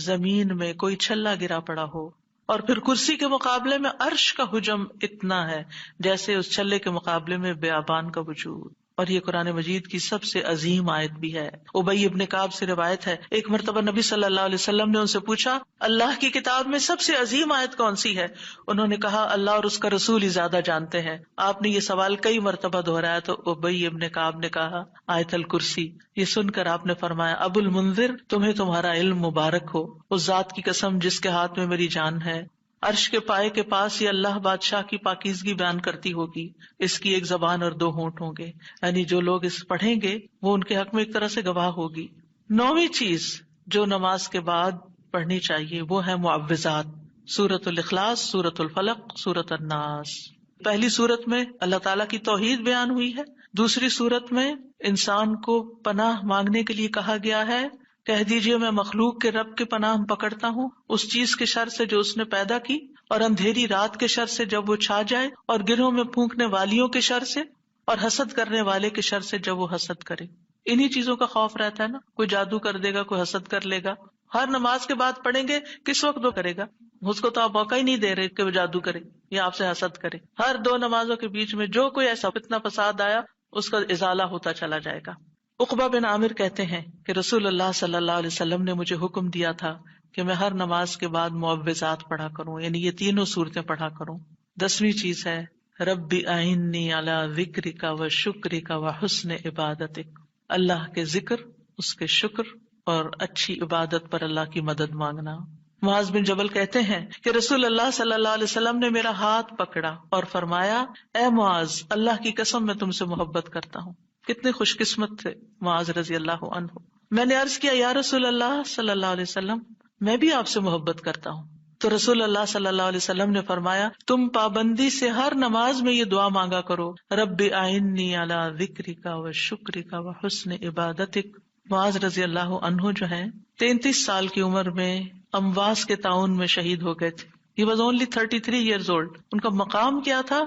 زمین میں کوئی چھلا گرا پڑا ہو، اور پھر کرسی کے مقابلے میں عرش کا حجم اتنا ہے جیسے اس چھلے کے مقابلے میں بیابان کا وجود۔ اور یہ قرآن مجید کی سب سے عظیم آیت بھی ہے۔ ابی ابن کعب سے روایت ہے ایک مرتبہ نبی صلی اللہ علیہ وسلم نے ان سے پوچھا اللہ کی کتاب میں سب سے عظیم آیت کون سی ہے؟ انہوں نے کہا اللہ اور اس کا رسول ہی زیادہ جانتے ہیں۔ آپ نے یہ سوال کئی مرتبہ دہرایا تو ابی ابن کعب نے کہا آیت الکرسی۔ یہ سن کر آپ نے فرمایا ابو المنذر تمہیں تمہارا علم مبارک ہو، اس ذات کی قسم جس کے ہاتھ میں میری جان ہے، عرش کے پائے کے پاس یہ اللہ بادشاہ کی پاکیزگی بیان کرتی ہوگی، اس کی ایک زبان اور 2 ہونٹ ہوں گے، یعنی جو لوگ اس پڑھیں گے وہ ان کے حق میں ایک طرح سے گواہ ہوگی۔ 9ویں چیز جو نماز کے بعد پڑھنی چاہیے وہ ہے معوذات، سورۃ الاخلاص، سورۃ الفلق، سورۃ الناس۔ پہلی سورت میں اللہ تعالیٰ کی توحید بیان ہوئی ہے، دوسری سورت میں انسان کو پناہ مانگنے کے لیے کہا گیا ہے، کہہ دیجئے میں مخلوق کے رب کے پناہ پکڑتا ہوں اس چیز کے شر سے جو اس نے پیدا کی، اور اندھیری رات کے شر سے جب وہ چھا جائے، اور گرہوں میں پھونکنے والیوں کے شر سے، اور حسد کرنے والے کے شر سے جب وہ حسد کرے۔ انہی چیزوں کا خوف رہتا ہے نا، کوئی جادو کر دے گا، کوئی حسد کر لے گا۔ ہر نماز کے بعد پڑھیں گے کس وقت وہ کرے گا؟ اس کو تو آپ موقع ہی نہیں دے رہے کہ وہ جادو کرے یا آپ سے حسد کرے۔ ہر 2 نمازوں کے بیچ میں جو کوئی ایسا فتنہ فساد آیا اس کا ازالہ ہوتا چلا جائے گا۔ عقبہ بن عامر کہتے ہیں کہ رسول اللہ صلی اللہ علیہ وسلم نے مجھے حکم دیا تھا کہ میں ہر نماز کے بعد معوذات پڑھا کروں، یعنی یہ 3 صورتیں پڑھا کروں۔ 10ویں چیز ہے رب اعنی علی ذکرک و شکرک و حسن عبادتک، اللہ کے ذکر، اس کے شکر اور اچھی عبادت پر اللہ کی مدد مانگنا۔ معاذ بن جبل کہتے ہیں کہ رسول اللہ صلی اللہ علیہ وسلم نے میرا ہاتھ پکڑا اور فرمایا اے معاذ اللہ کی قسم میں تم سے محبت کرتا ہوں۔ کتنے خوش قسمت تھے معاذ رضی اللہ عنہ۔ میں نے عرض کیا یا رسول اللہ صلی اللہ علیہ وسلم میں بھی آپ سے محبت کرتا ہوں۔ تو رسول اللہ صلی اللہ علیہ وسلم نے فرمایا تم پابندی سے ہر نماز میں یہ دعا مانگا کرو رب اعنی علی ذکرک و شکرک و حسن عبادتک۔ معاذ رضی اللہ عنہ جو ہیں 33 سال کی عمر میں امواس کے طاعون میں شہید ہو گئے تھے۔ He was only 33 years old۔ ان کا مقام کیا تھا؟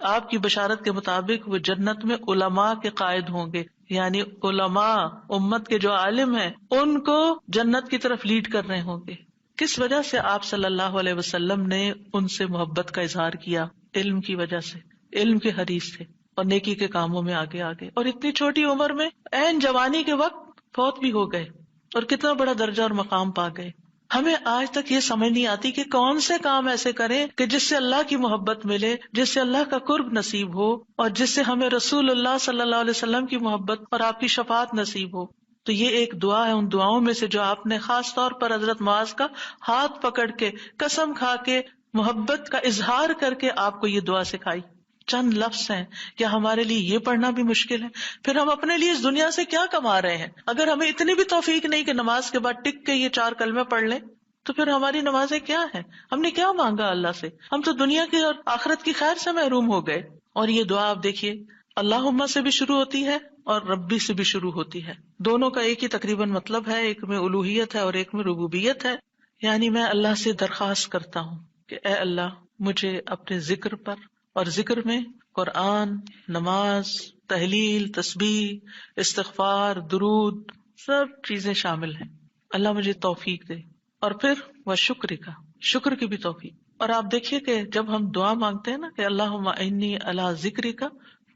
آپ کی بشارت کے مطابق وہ جنت میں علماء کے قائد ہوں گے، یعنی علماء امت کے جو عالم ہیں ان کو جنت کی طرف لیڈ کر رہے ہوں گے۔ کس وجہ سے آپ صلی اللہ علیہ وسلم نے ان سے محبت کا اظہار کیا؟ علم کی وجہ سے، علم کے حریص تھے اور نیکی کے کاموں میں آگے آگے، اور اتنی چھوٹی عمر میں عین جوانی کے وقت فوت بھی ہو گئے اور کتنا بڑا درجہ اور مقام پا گئے۔ ہمیں آج تک یہ سمجھ نہیں آتی کہ کون سے کام ایسے کریں کہ جس سے اللہ کی محبت ملے، جس سے اللہ کا قرب نصیب ہو، اور جس سے ہمیں رسول اللہ صلی اللہ علیہ وسلم کی محبت اور آپ کی شفاعت نصیب ہو۔ تو یہ ایک دعا ہے ان دعاؤں میں سے جو آپ نے خاص طور پر حضرت معاذ کا ہاتھ پکڑ کے قسم کھا کے محبت کا اظہار کر کے آپ کو یہ دعا سکھائی۔ چند لفظ ہیں، کیا ہمارے لیے یہ پڑھنا بھی مشکل ہے؟ پھر ہم اپنے لیے اس دنیا سے کیا کما رہے ہیں؟ اگر ہمیں اتنی بھی توفیق نہیں کہ نماز کے بعد ٹک کے یہ 4 کلمے پڑھ لیں تو پھر ہماری نمازیں کیا ہیں؟ ہم نے کیا مانگا اللہ سے؟ ہم تو دنیا کی اور آخرت کی خیر سے محروم ہو گئے۔ اور یہ دعا آپ دیکھیے اللہم سے بھی شروع ہوتی ہے اور ربی سے بھی شروع ہوتی ہے، دونوں کا ایک ہی تقریباً مطلب ہے، ایک میں الوہیت ہے اور ایک میں ربوبیت ہے۔ یعنی میں اللہ سے درخواست کرتا ہوں کہ اے اللہ مجھے اپنے ذکر پر، اور ذکر میں قرآن، نماز، تحلیل، تسبیح، استغفار، درود، سب چیزیں شامل ہیں، اللہ مجھے توفیق دے۔ اور پھر وہ شکر کی بھی توفیق۔ اور آپ دیکھیے کہ جب ہم دعا مانگتے ہیں نا کہ اللہم انی علی ذکرک،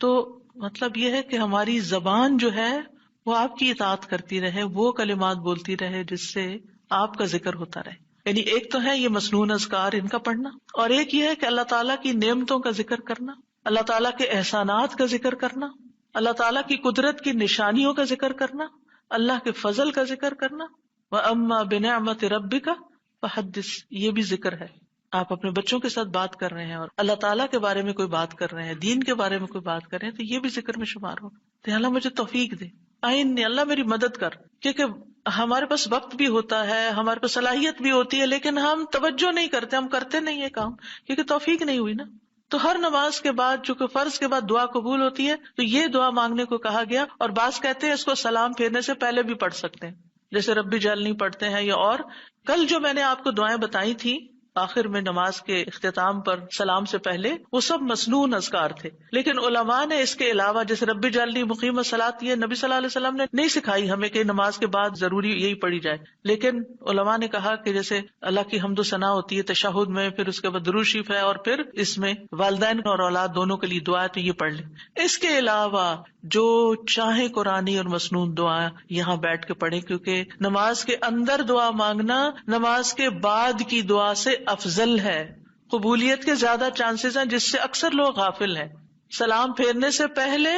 تو مطلب یہ ہے کہ ہماری زبان جو ہے وہ آپ کی اطاعت کرتی رہے، وہ کلمات بولتی رہے جس سے آپ کا ذکر ہوتا رہے۔ یعنی ایک تو ہے یہ مسنون اذکار ان کا پڑھنا، اور ایک یہ ہے کہ اللہ تعالیٰ کی نعمتوں کا ذکر کرنا، اللہ تعالیٰ کے احسانات کا ذکر کرنا، اللہ تعالیٰ کی قدرت کی نشانیوں کا ذکر کرنا، اللہ کے فضل کا ذکر کرنا۔ وَأَمَّا بِنِعْمَةِ رَبِّكَ فَحَدِّثْ، یہ بھی ذکر ہے۔ آپ اپنے بچوں کے ساتھ بات کر رہے ہیں اور اللہ تعالیٰ کے بارے میں کوئی بات کر رہے ہیں، دین کے بارے میں کوئی بات کر رہے ہیں، تو یہ بھی ذکر میں شمار ہو۔ تو اللہ مجھے توفیق دے، آئین اللہ میری مدد کر. کیونکہ ہمارے پاس وقت بھی ہوتا ہے، ہمارے پاس صلاحیت بھی ہوتی ہے، لیکن ہم توجہ نہیں کرتے، ہم کرتے نہیں ہے کام، کیونکہ توفیق نہیں ہوئی نا. تو ہر نماز کے بعد، چونکہ فرض کے بعد دعا قبول ہوتی ہے، تو یہ دعا مانگنے کو کہا گیا. اور بعض کہتے ہیں اس کو سلام پھیرنے سے پہلے بھی پڑھ سکتے ہیں، جیسے ربی جعلنی پڑھتے ہیں. یا اور کل جو میں نے آپ کو دعائیں بتائی تھی آخر میں نماز کے اختتام پر سلام سے پہلے، وہ سب مسنون اذکار تھے. لیکن علماء نے اس کے علاوہ، جیسے ربی جعلنی مقیم الصلاۃ، یہ نبی صلی اللہ علیہ وسلم نے نہیں سکھائی ہمیں کہ نماز کے بعد ضروری یہی پڑھی جائے. لیکن علماء نے کہا کہ جیسے اللہ کی حمد و ثنا ہوتی ہے تشہد میں، پھر اس کے بعد درود شریف ہے، اور پھر اس میں والدین اور اولاد دونوں کے لیے دعا ہے، تو یہ پڑھ لیں. اس کے علاوہ جو چاہے قرآنی اور مسنون دعا یہاں بیٹھ کے پڑھیں، کیونکہ نماز کے اندر دعا مانگنا نماز کے بعد کی دعا سے افضل ہے. قبولیت کے زیادہ چانسز ہیں، جس سے اکثر لوگ غافل ہیں. سلام پھیرنے سے پہلے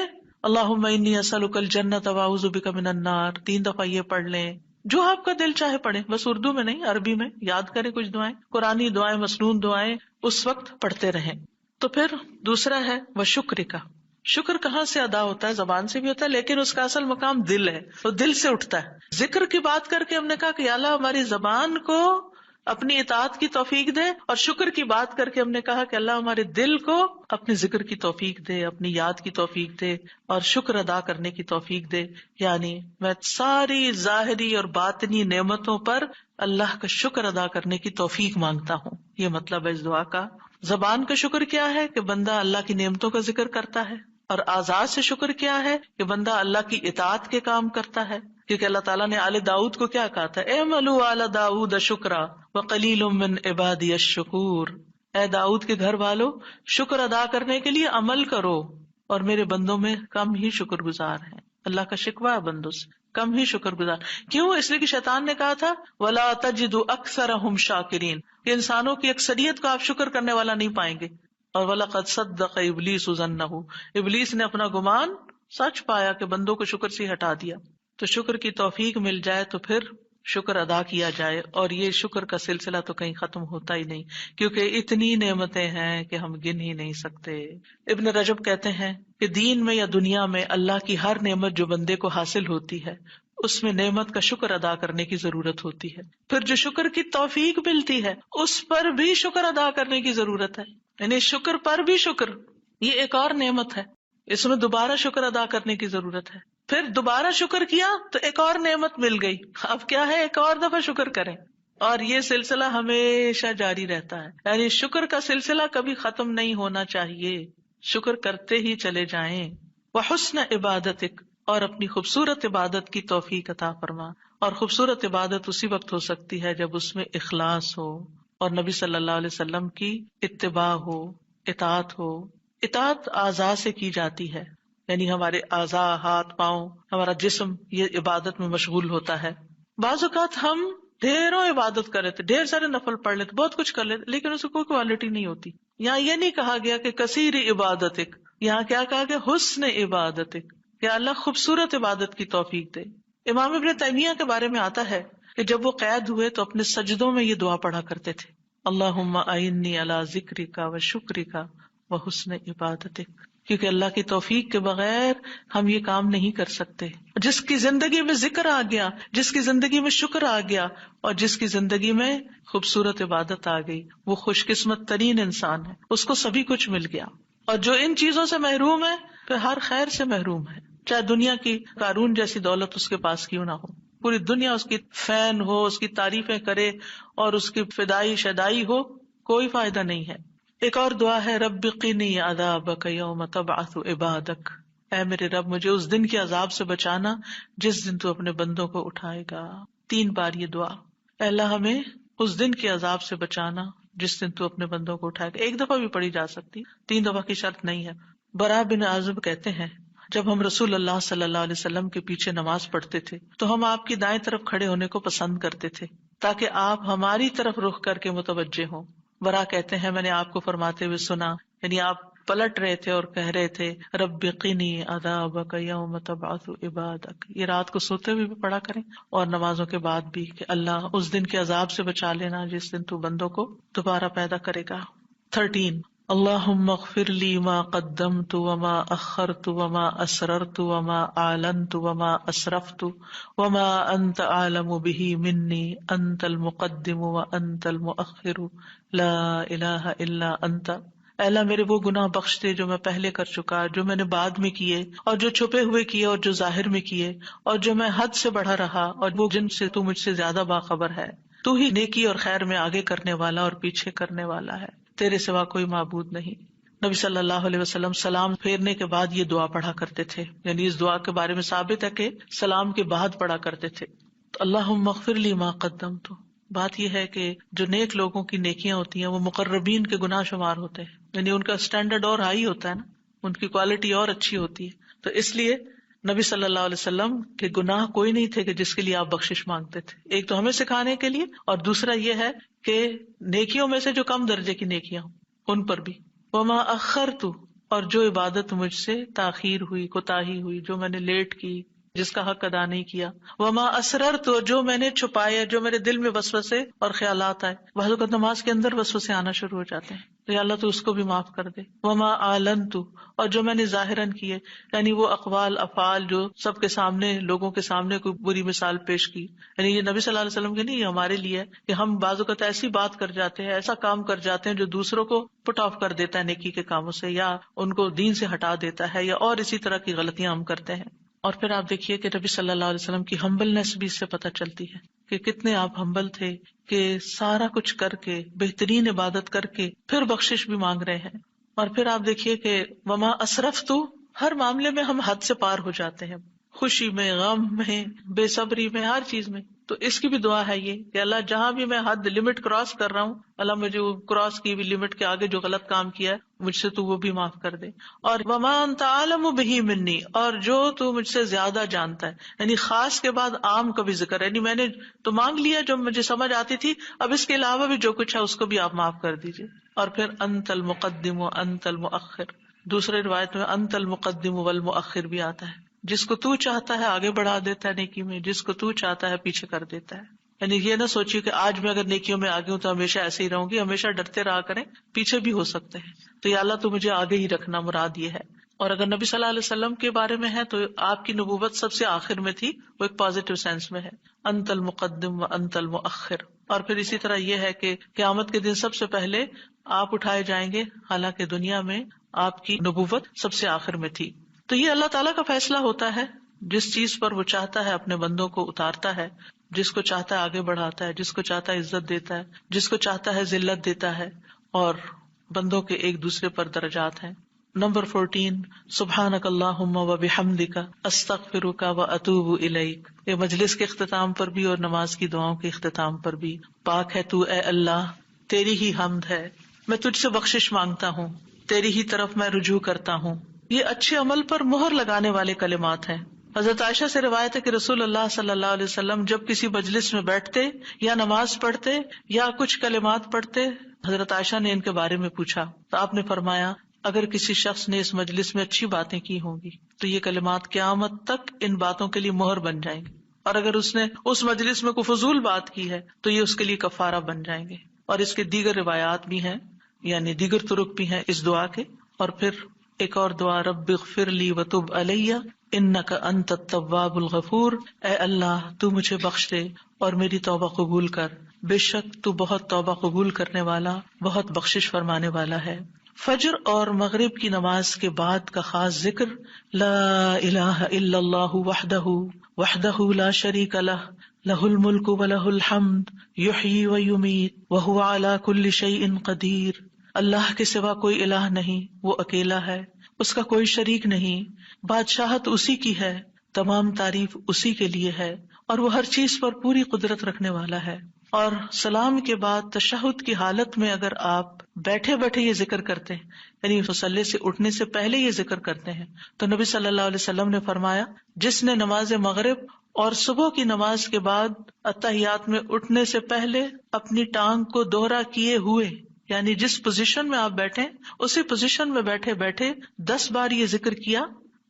اللہم انی اسألک الجنۃ واعوذ بک من النار 3 دفعہ یہ پڑھ لیں. جو آپ کا دل چاہے پڑھیں، بس اردو میں نہیں، عربی میں یاد کریں کچھ دعائیں، قرآنی دعائیں، مسنون دعائیں اس وقت پڑھتے رہیں. تو پھر دوسرا ہے وشکر کا. شکر کہاں سے ادا ہوتا ہے؟ زبان سے بھی ہوتا ہے، لیکن اس کا اصل مقام دل ہے، تو دل سے اٹھتا ہے. ذکر کی بات کر کے ہم نے کہا کہ یا اللہ ہماری زبان کو اپنی اطاعت کی توفیق دے، اور شکر کی بات کر کے ہم نے کہا کہ اللہ ہمارے دل کو اپنے ذکر کی توفیق دے، اپنی یاد کی توفیق دے، اور شکر ادا کرنے کی توفیق دے. یعنی میں ساری ظاہری اور باطنی نعمتوں پر اللہ کا شکر ادا کرنے کی توفیق مانگتا ہوں. یہ مطلب ہے اس دعا کا. زبان کا شکر کیا ہے کہ بندہ اللہ کی نعمتوں کا ذکر کرتا ہے، اور اعضاء سے شکر کیا ہے کہ بندہ اللہ کی اطاعت کے کام کرتا ہے. کیونکہ اللہ تعالیٰ نے آل داؤد کو کیا کہا تھا؟ اعملوا آل داؤد شکرا وقلیل من عبادی الشکور. اے داؤد کے گھر والو، شکر ادا کرنے کے لیے عمل کرو، اور میرے بندوں میں کم ہی شکر گزار ہیں. اللہ کا شکوہ ہے بندوں سے، کم ہی شکر گزار. کیوں؟ اس لیے کہ شیطان نے کہا تھا وَلَا تَجِدُ أَكْثَرَهُمْ شَاكِرِينَ، کہ انسانوں کی اکثریت کو آپ شکر کرنے والا نہیں پائیں گے. اور وَلَقَدْ صَدَّقَ إِبْلِيسُ ظَنَّهُ، ابلیس نے اپنا گمان سچ پایا کہ بندوں کو شکر سے ہٹا دیا. تو شکر کی توفیق مل جائے تو پھر شکر ادا کیا جائے. اور یہ شکر کا سلسلہ تو کہیں ختم ہوتا ہی نہیں، کیونکہ اتنی نعمتیں ہیں کہ ہم گن ہی نہیں سکتے. ابن رجب کہتے ہیں کہ دین میں یا دنیا میں اللہ کی ہر نعمت جو بندے کو حاصل ہوتی ہے، اس میں نعمت کا شکر ادا کرنے کی ضرورت ہوتی ہے. پھر جو شکر کی توفیق ملتی ہے اس پر بھی شکر ادا کرنے کی ضرورت ہے. یعنی شکر پر بھی شکر، یہ ایک اور نعمت ہے، اس میں دوبارہ شکر ادا کرنے کی ضرورت ہے. پھر دوبارہ شکر کیا تو ایک اور نعمت مل گئی، اب کیا ہے؟ ایک اور دفعہ شکر کریں. اور یہ سلسلہ ہمیشہ جاری رہتا ہے، یعنی شکر کا سلسلہ کبھی ختم نہیں ہونا چاہیے. شکر کرتے ہی چلے جائیں. وحسن عبادتک، اور اپنی خوبصورت عبادت کی توفیق عطا فرما. اور خوبصورت عبادت اسی وقت ہو سکتی ہے جب اس میں اخلاص ہو، اور نبی صلی اللہ علیہ وسلم کی اتباع ہو، اطاعت ہو. اطاعت اعضاء سے کی جاتی ہے، یعنی ہمارے اعضاء، ہاتھ پاؤں، ہمارا جسم یہ عبادت میں مشغول ہوتا ہے. بعض اوقات ہم ڈھیروں عبادت کر لیتے، ڈھیر سارے نفل پڑھ لیتے، بہت کچھ کر لیتے، لیکن اس کو کوئی کوالٹی نہیں ہوتی. یہاں یہ نہیں کہا گیا کہ کثیر عبادتک، یہاں کیا کہا گیا؟ حسن عبادتک، کہ اللہ خوبصورت عبادت کی توفیق دے. امام ابن تیمیہ کے بارے میں آتا ہے کہ جب وہ قید ہوئے تو اپنے سجدوں میں یہ دعا پڑھا کرتے تھے، اللہم اعنی علی ذکرک و شکرک و حسن عبادتک. کیونکہ اللہ کی توفیق کے بغیر ہم یہ کام نہیں کر سکتے. جس کی زندگی میں ذکر آ گیا، جس کی زندگی میں شکر آ گیا، اور جس کی زندگی میں خوبصورت عبادت آ گئی، وہ خوش قسمت ترین انسان ہے، اس کو سبھی کچھ مل گیا. اور جو ان چیزوں سے محروم ہے پھر ہر خیر سے محروم ہے، چاہے دنیا کی قارون جیسی دولت اس کے پاس کیوں نہ ہو، پوری دنیا اس کی فین ہو، اس کی تعریفیں کرے اور اس کی فدائی شدائی ہو، کوئی فائدہ نہیں ہے. ایک اور دعا ہے رب قنی عذابک یوم تبعث عبادک، اے میرے رب مجھے اس دن کے عذاب سے بچانا جس دن تو اپنے بندوں کو اٹھائے گا. 3 بار یہ دعا، اے اللہ ہمیں اس دن کے عذاب سے بچانا جس دن تو اپنے بندوں کو اٹھائے گا. 1 دفعہ بھی پڑھی جا سکتی، 3 دفعہ کی شرط نہیں ہے. برا بن عازب کہتے ہیں جب ہم رسول اللہ صلی اللہ علیہ وسلم کے پیچھے نماز پڑھتے تھے تو ہم آپ کی دائیں طرف کھڑے ہونے کو پسند کرتے تھے تاکہ آپ ہماری طرف رخ کر کے متوجہ ہوں. برا کہتے ہیں میں نے آپ کو فرماتے ہوئے سنا، یعنی آپ پلٹ رہے تھے اور کہہ رہے تھے رب قنی عذابک یوم تبعث عبادک. یہ رات کو سوتے ہوئے بھی پڑھا کریں اور نمازوں کے بعد بھی کہ اللہ اس دن کے عذاب سے بچا لینا جس دن تو بندوں کو دوبارہ پیدا کرے گا. 13 اللہم اغفر لی ما قدمت وما اخرت وما اسررت وما اعلنت وما اسرفت وما انت اعلم به منی انت المقدم وانت المؤخر لا الہ الا انت۔ اے اللہ میرے وہ گناہ بخش دے جو میں پہلے کر چکا، جو میں نے بعد میں کیے، اور جو چھپے ہوئے کیے اور جو ظاہر میں کیے، اور جو میں حد سے بڑھا رہا اور وہ جن سے تو مجھ سے زیادہ باخبر ہے۔ تو ہی نیکی اور خیر میں آگے کرنے والا اور پیچھے کرنے والا ہے، تیرے سوا کوئی معبود نہیں۔ نبی صلی اللہ علیہ وسلم سلام پھیرنے کے بعد یہ دعا پڑھا کرتے تھے، یعنی اس دعا کے بارے میں ثابت ہے کہ سلام کے بعد پڑھا کرتے تھے۔ اللہم اغفر لی ما قدمت، بات یہ ہے کہ جو نیک لوگوں کی نیکیاں ہوتی ہیں وہ مقربین کے گناہ شمار ہوتے ہیں، یعنی ان کا سٹینڈرڈ اور ہائی ہوتا ہے نا، ان کی کوالٹی اور اچھی ہوتی ہے، تو اس لیے نبی صلی اللہ علیہ وسلم کے گناہ کوئی نہیں تھے کہ جس کے لیے آپ بخشش مانگتے تھے، ایک تو ہمیں سکھانے کے لیے، اور دوسرا یہ ہے کہ نیکیوں میں سے جو کم درجے کی نیکیاں ہوں ان پر بھی۔ وما اخرت، اور جو عبادت مجھ سے تاخیر ہوئی، کوتاہی ہوئی، جو میں نے لیٹ کی، جس کا حق ادا نہیں کیا۔ وما اسررت، جو میں نے چھپایا، جو میرے دل میں وسوسے اور خیالات آئے، بعض اوقات نماز کے اندر وسوسے آنا شروع ہو جاتے ہیں، تو یا اللہ تو اس کو بھی معاف کر دے۔ وما اعلنت، اور جو میں نے ظاہراً کیے، یعنی وہ اقوال افعال جو سب کے سامنے، لوگوں کے سامنے کوئی بری مثال پیش کی، یعنی یہ نبی صلی اللہ علیہ وسلم کے نہیں، یہ ہمارے لیے ہے کہ ہم بعض اوقات ایسی بات کر جاتے ہیں، ایسا کام کر جاتے ہیں جو دوسروں کو پٹ آف کر دیتا ہے نیکی کے کاموں سے، یا ان کو دین سے ہٹا دیتا ہے، یا اور اسی طرح کی غلطیاں ہم کرتے ہیں۔ اور پھر آپ دیکھیے کہ نبی صلی اللہ علیہ وسلم کی ہمبلنس بھی اس سے پتہ چلتی ہے کہ کتنے آپ ہمبل تھے، کہ سارا کچھ کر کے، بہترین عبادت کر کے پھر بخشش بھی مانگ رہے ہیں۔ اور پھر آپ دیکھیے کہ وما اسرفت، ہر معاملے میں ہم حد سے پار ہو جاتے ہیں، خوشی میں، غم میں، بے صبری میں، ہر چیز میں۔ تو اس کی بھی دعا ہے یہ کہ اللہ جہاں بھی میں حد لمٹ کراس کر رہا ہوں، اللہ مجھے وہ کراس کی ہوئی لمٹ کے آگے جو غلط کام کیا ہے مجھ سے تو وہ بھی معاف کر دے۔ اور وما انت عالم بہ منی، اور جو تو مجھ سے زیادہ جانتا ہے، یعنی خاص کے بعد عام کا بھی ذکر ہے، یعنی میں نے تو مانگ لیا جو مجھے سمجھ آتی تھی، اب اس کے علاوہ بھی جو کچھ ہے اس کو بھی آپ معاف کر دیجیے۔ اور پھر انت المقدم و انت المؤخر، دوسرے روایت میں انت المقدم والمؤخر بھی آتا ہے، جس کو تو چاہتا ہے آگے بڑھا دیتا ہے نیکی میں، جس کو تو چاہتا ہے پیچھے کر دیتا ہے۔ یعنی یہ نہ سوچیے کہ آج میں اگر نیکیوں میں آگے ہوں تو ہمیشہ ایسے ہی رہوں گی، ہمیشہ ڈرتے رہا کریں، پیچھے بھی ہو سکتے ہیں، تو یا اللہ تو مجھے آگے ہی رکھنا، مراد یہ ہے۔ اور اگر نبی صلی اللہ علیہ وسلم کے بارے میں ہے تو آپ کی نبوت سب سے آخر میں تھی، وہ ایک پازیٹیو سینس میں ہے، انت المقدم و انت المؤخر۔ اور پھر اسی طرح یہ ہے کہ قیامت کے دن سب سے پہلے آپ اٹھائے جائیں گے، حالانکہ دنیا میں آپ کی نبوت سب سے آخر میں تھی۔ تو یہ اللہ تعالیٰ کا فیصلہ ہوتا ہے، جس چیز پر وہ چاہتا ہے اپنے بندوں کو اتارتا ہے، جس کو چاہتا ہے آگے بڑھاتا ہے، جس کو چاہتا ہے عزت دیتا ہے، جس کو چاہتا ہے ذلت دیتا ہے، اور بندوں کے ایک دوسرے پر درجات ہیں۔ نمبر 14، سبحانک اللہم و بحمدک استغفرک و اتوب الیک۔ یہ مجلس کے اختتام پر بھی اور نماز کی دعاؤں کے اختتام پر بھی، پاک ہے تو اے اللہ، تیری ہی حمد ہے، میں تجھ سے بخشش مانگتا ہوں، تیری ہی طرف میں رجوع کرتا ہوں۔ یہ اچھے عمل پر مہر لگانے والے کلمات ہیں۔ حضرت عائشہ سے روایت ہے کہ رسول اللہ صلی اللہ علیہ وسلم جب کسی مجلس میں بیٹھتے یا نماز پڑھتے یا کچھ کلمات پڑھتے، حضرت عائشہ نے ان کے بارے میں پوچھا تو آپ نے فرمایا، اگر کسی شخص نے اس مجلس میں اچھی باتیں کی ہوں گی تو یہ کلمات قیامت تک ان باتوں کے لیے مہر بن جائیں گے، اور اگر اس نے اس مجلس میں کوئی فضول بات کی ہے تو یہ اس کے لیے کفارہ بن جائیں گے۔ اور اس کے دیگر روایات بھی ہیں، یعنی دیگر طرق بھی ہیں اس دعا کے۔ اور پھر ایک اور دعا، رب اغفر لی وتب علی انک انت التواب الغفور، اے اللہ تو مجھے بخش دے اور میری توبہ قبول کر، بے شک تو بہت توبہ قبول کرنے والا، بہت بخشش فرمانے والا ہے۔ فجر اور مغرب کی نماز کے بعد کا خاص ذکر، لا الہ الا اللہ وحدہ وحدہ لا شریک لہ، لہ الملک ولہ الحمد یحیی ویمیت وہو علی کل شیء قدیر۔ اللہ کے سوا کوئی الہ نہیں، وہ اکیلا ہے، اس کا کوئی شریک نہیں، بادشاہت اسی کی ہے، تمام تعریف اسی کے لیے ہے، اور وہ ہر چیز پر پوری قدرت رکھنے والا ہے۔ اور سلام کے بعد تشہد کی حالت میں اگر آپ بیٹھے بیٹھے یہ ذکر کرتے ہیں، یعنی مصلی سے اٹھنے سے پہلے یہ ذکر کرتے ہیں، تو نبی صلی اللہ علیہ وسلم نے فرمایا، جس نے نماز مغرب اور صبح کی نماز کے بعد اتحیات میں اٹھنے سے پہلے اپنی ٹانگ کو دوہرا کیے ہوئے، یعنی جس پوزیشن میں آپ بیٹھے اسی پوزیشن میں بیٹھے بیٹھے 10 بار یہ ذکر کیا،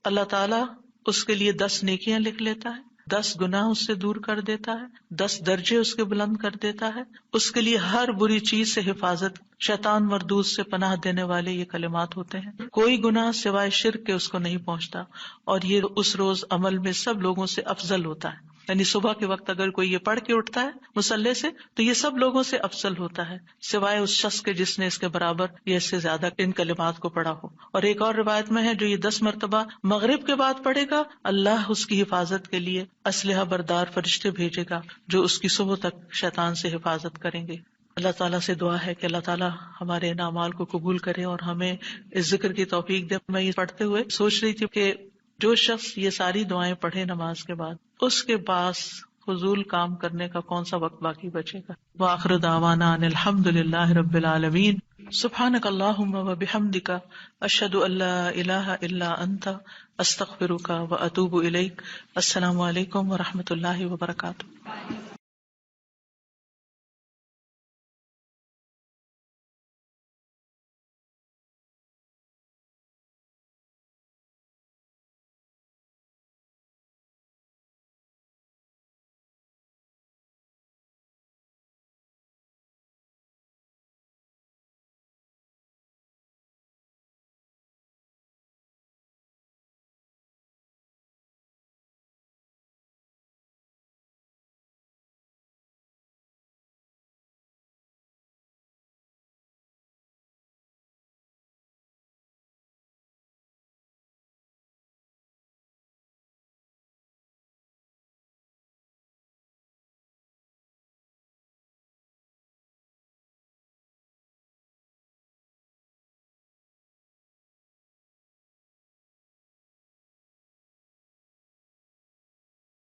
اللہ تعالیٰ اس کے لیے 10 نیکیاں لکھ لیتا ہے، 10 گناہ اس سے دور کر دیتا ہے، 10 درجے اس کے بلند کر دیتا ہے. اس کے لیے ہر بری چیز سے حفاظت، شیطان مردود سے پناہ دینے والے یہ کلمات ہوتے ہیں. کوئی گناہ سوائے شرک کے اس کو نہیں پہنچتا، اور یہ اس روز عمل میں سب لوگوں سے افضل ہوتا ہے. یعنی صبح کے وقت اگر کوئی یہ پڑھ کے اٹھتا ہے مصلی سے تو یہ سب لوگوں سے افضل ہوتا ہے، سوائے اس شخص کے جس نے اس کے برابر یا اس سے زیادہ ان کلمات کو پڑھا ہو. اور ایک اور روایت میں ہے جو یہ 10 مرتبہ مغرب کے بعد پڑھے گا، اللہ اس کی حفاظت کے لیے اسلحہ بردار فرشتے بھیجے گا جو اس کی صبح تک شیطان سے حفاظت کریں گے. اللہ تعالیٰ سے دعا ہے کہ اللہ تعالیٰ ہمارے ان اعمال کو قبول کرے اور ہمیں اس ذکر کی توفیق دے. میں یہ پڑھتے ہوئے سوچ رہی تھی کہ جو شخص یہ ساری دعائیں پڑھے نماز کے بعد، اس کے پاس فضول کام کرنے کا کون سا وقت باقی بچے گا. وآخر دعوانا ان الحمد للہ رب العالمین. سبحانک اللہم وبحمدک، اشہد ان لا الہ الا انت، استغفرک واتوب الیک. السلام علیکم ورحمۃ اللہ وبرکاتہ.